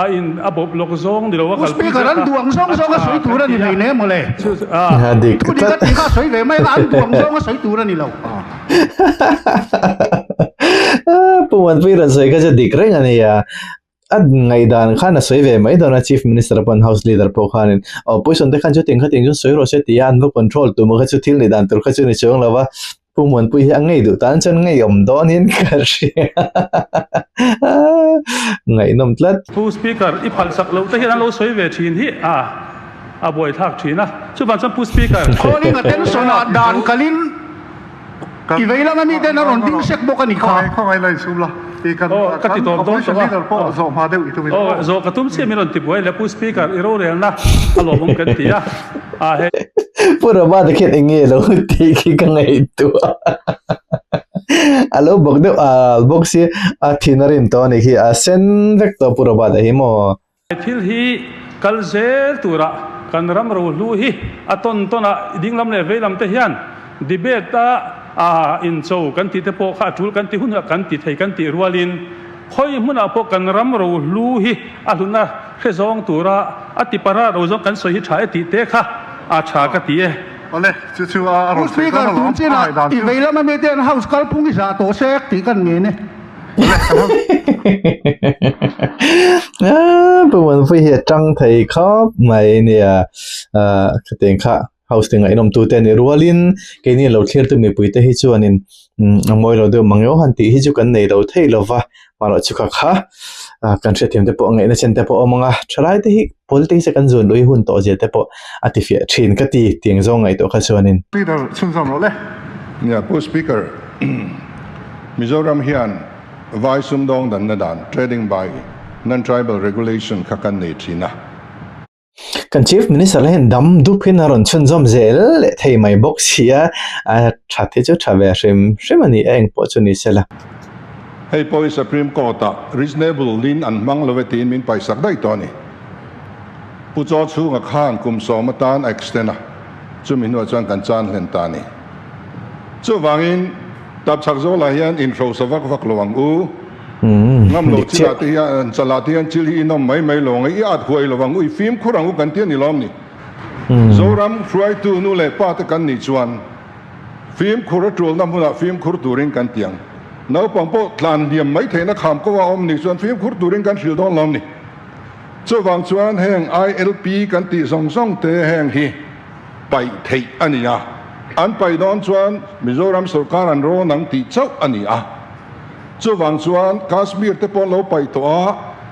a in abob lok zong di lo wa kal speaker an duang zong a soi tu ra ni nei ne mo le dik tu di ka ti ka soi ve mai an duang zong a soi tu ra ni lo puan pui ran soi ka ja dik reng ani ya at ngai dan khana soi ve mai dona chief minister pan house leader po khanin opposition te khan chu ting chu soi ro se ti an no control tu mo kha chu thil ni dan tur kha chu ni chong lawa puan pui hi angai du tan chan ngai om don hin ka ri ngai nom tlat pu speaker i phal sak lo te hian lo soi ve thin hi a boi thak thina chu ban chan pu speaker calling attention dan kalin i veila ma mi den a ron ding sek bokani kha khong ai lai su la ti kan ka ti tom don so leader po zo ma deu i tu mi zo ka tum se mi ron ti boi le pu speaker i ro rel na alo bum kan ti a he pura ba de khet nge lo ti ki ka ngai tu alo bok de box si a thinarin to ni hi a sen vek to pura ba de hi mo thil hi kal zel tura kan ram ro lu hi aton tona dinglam le velam te hian debate in so kan ti te po kha thul kan ti hun kan ti thei kan ti rualin khoi muna po kan ram ro lu hi aluna khezong tura ati para ro zo kan so hi thai ti te kha a cha ka ti e ole chu a ro speaker tu china i veila ma mi den house kal phung ki sa to sek ti kan nge ne puan pui hi tang thei khop mai nia khateng kha house ting ai nom tu te ni rualin ke ni lo thler tu mi pui te hi chuanin moi lo de mangyo han ti hi chu kan nei lo thei lova maro chu kha kan se them te po ngai na chen te po omanga thalai te hi politics se kan zon loi hun to je te po ati fi thin ka ti tiang zong ngai to kha chuanin leader chun sam lo le ya pu speaker Mizoram hian vai sum dong dan na dan trading by non tribal regulation kha kan nei thina kan chief minister hen dam du phin aron chun zom zel le thei mai box hia a thathe chu thave shem ani eng po chu ni sela hey poi supreme court reasonable lin an mang lovetin min pai sak dai to ni pu cho chu nga khan kum so ma tan extena chu min wa chang kan chan len ta ni chu wangin tap chak zo la hian info savak vak lowang u ngam lo chila te ya chala te an chili inom mai lo ngai at huai lo wang ui film khurang u kan ti ni lom ni zoram try to nu le pa te kan ni chuan film khur trol na muna film khur turing kan tiang no pang po tlan diam mai theina kham ko wa om ni chuan film khur turing kan hril don lom ni chu wang chuan heng ILP kan ti song te heng hi pai thei ania an pai don chuan Mizoram sarkar an ro nang ti chau ania chu wang chuan Kashmir te po lo pai to a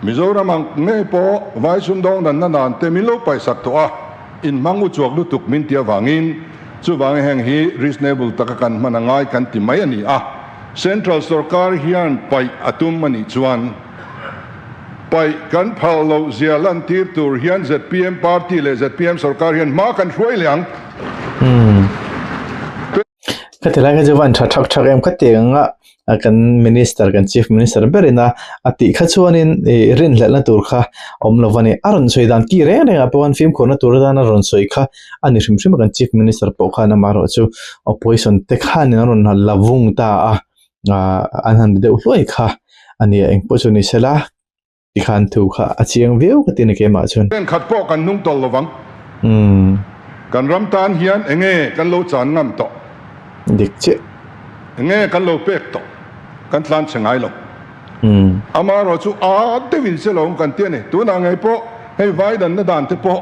Mizoram ang nge po vai sum dong dan na dan te min lo pai sak to a in mangu chuak lu tuk min tia wangin chu wang heng hi reasonable takakan manangai kan ti mai ani a central sarkar hian pai atum mani chuan pai kan phal lo zialan tir tur hian ZPM party le ZPM sarkar hian ma kan hroi liang ka tela ga jawan thak em ka tenga kan minister kan chief minister berina ati kha chuanin rin hlela tur kha omlovani aron soidan ki re re apan film khona tur dana ron soi kha ani hrim kan chief minister po kha na maro chu opposition te kha ni ron lavung ta a an han de uhloi kha ani eng po chu ni sela ti khan thu kha achiang view ka tin ke ma chun ken khat po kan nung tol lowang kan ram tan hian enge kan lo chan ngam to dik che enge kan lo pek to kan tlan chengai lo ama ro chu a devin se lo kan te ne tu na ngai po hei vai dan na dan te po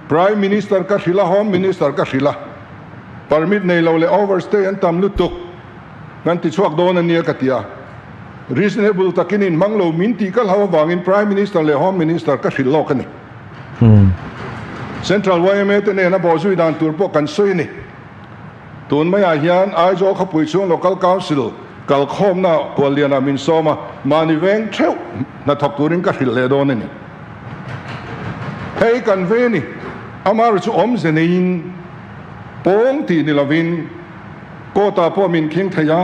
prime minister ka hila home minister ka hila permit nei lo le overstay an tam lu tuk kan ti chuak don ania ka tia reasonable takinin manglo min ti kal hawa wangin prime minister le home minister ka hil lo kan ni central YMA te ne na bo zui dan tur po kan soi ni tun mai a hian ai zo kha pui chung local council kal khom na poliana min soma mani veng theu na thok turin ka hil le don ni hei kan ve ni amar chu om zenein pong ti ni lovin ko ta po min king thaya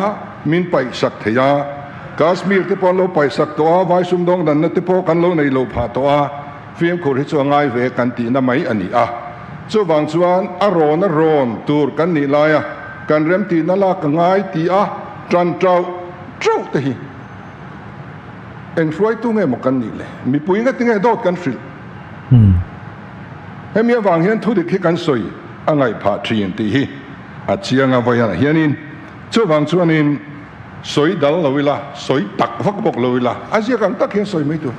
min pai sak thaya Kashmir te pon lo pai sak to a vai sum dong dan na te po kan lo nei lo pha to a phim khur hi chu ngai ve kan ti na mai ani a chu wang chuan a ron tur kan ni la ya kan rem ti na la ka ngai ti a tran trau te hi eng hroi tu nge mo kan ni le mi pui nga ti nge dot kan hril hem ya wang hian thu dik hi kan soi angai pha thin ti hi a chianga vaya hianin chu wang chuan in soi dal lovila soi tak vak bok lovila asia kan tak hian soi mai tu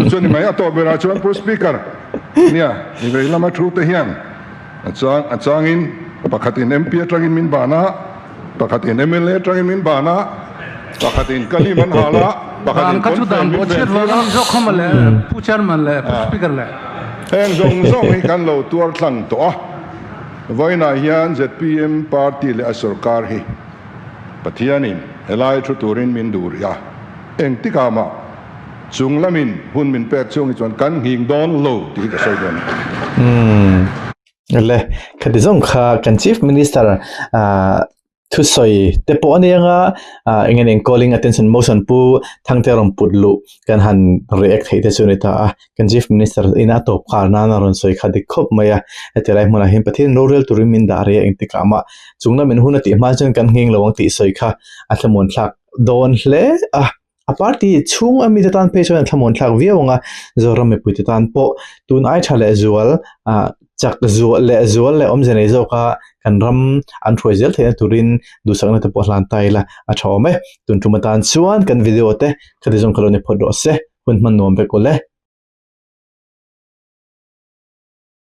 chu ni mai ato bera chuan pro speaker nia ni ve lama thu te hian achang in pakhatin MP atangin min bana pakhatin MLA atangin min bana pakhatin kaliman hala pakhatin ka chu dam bo chet wa zo khom le pu chairman le speaker le eng zong hi kan lo tuar thlang to a voina hian ZPM party le asarkar hi pathianin helai thu turin min dur ya eng tikama chunglamin hun min pek chung i chon kan hing don lo ti ka soi don le khadizong kha kan chief minister thu soi te po anianga ingen calling attention motion pu thangte rom putlu kan han react heite chunita kan chief minister ina top kharna na ron soi khadi khop maya etelai mona him pathin rural tourism da re engtikama chungna min hunati ma chen kan ngeng lawang ti soi kha athamon thlak don hle a party chung ami tan pe chon athamon thlak viawanga zoram me puti tan po tun ai thale zual chak zual le om jene zo ka kan ram an throizel the turin du sakna te pohlan taila a thome tun tumatan chuan kan video te khadizong khalone photo se hun man nom be ko le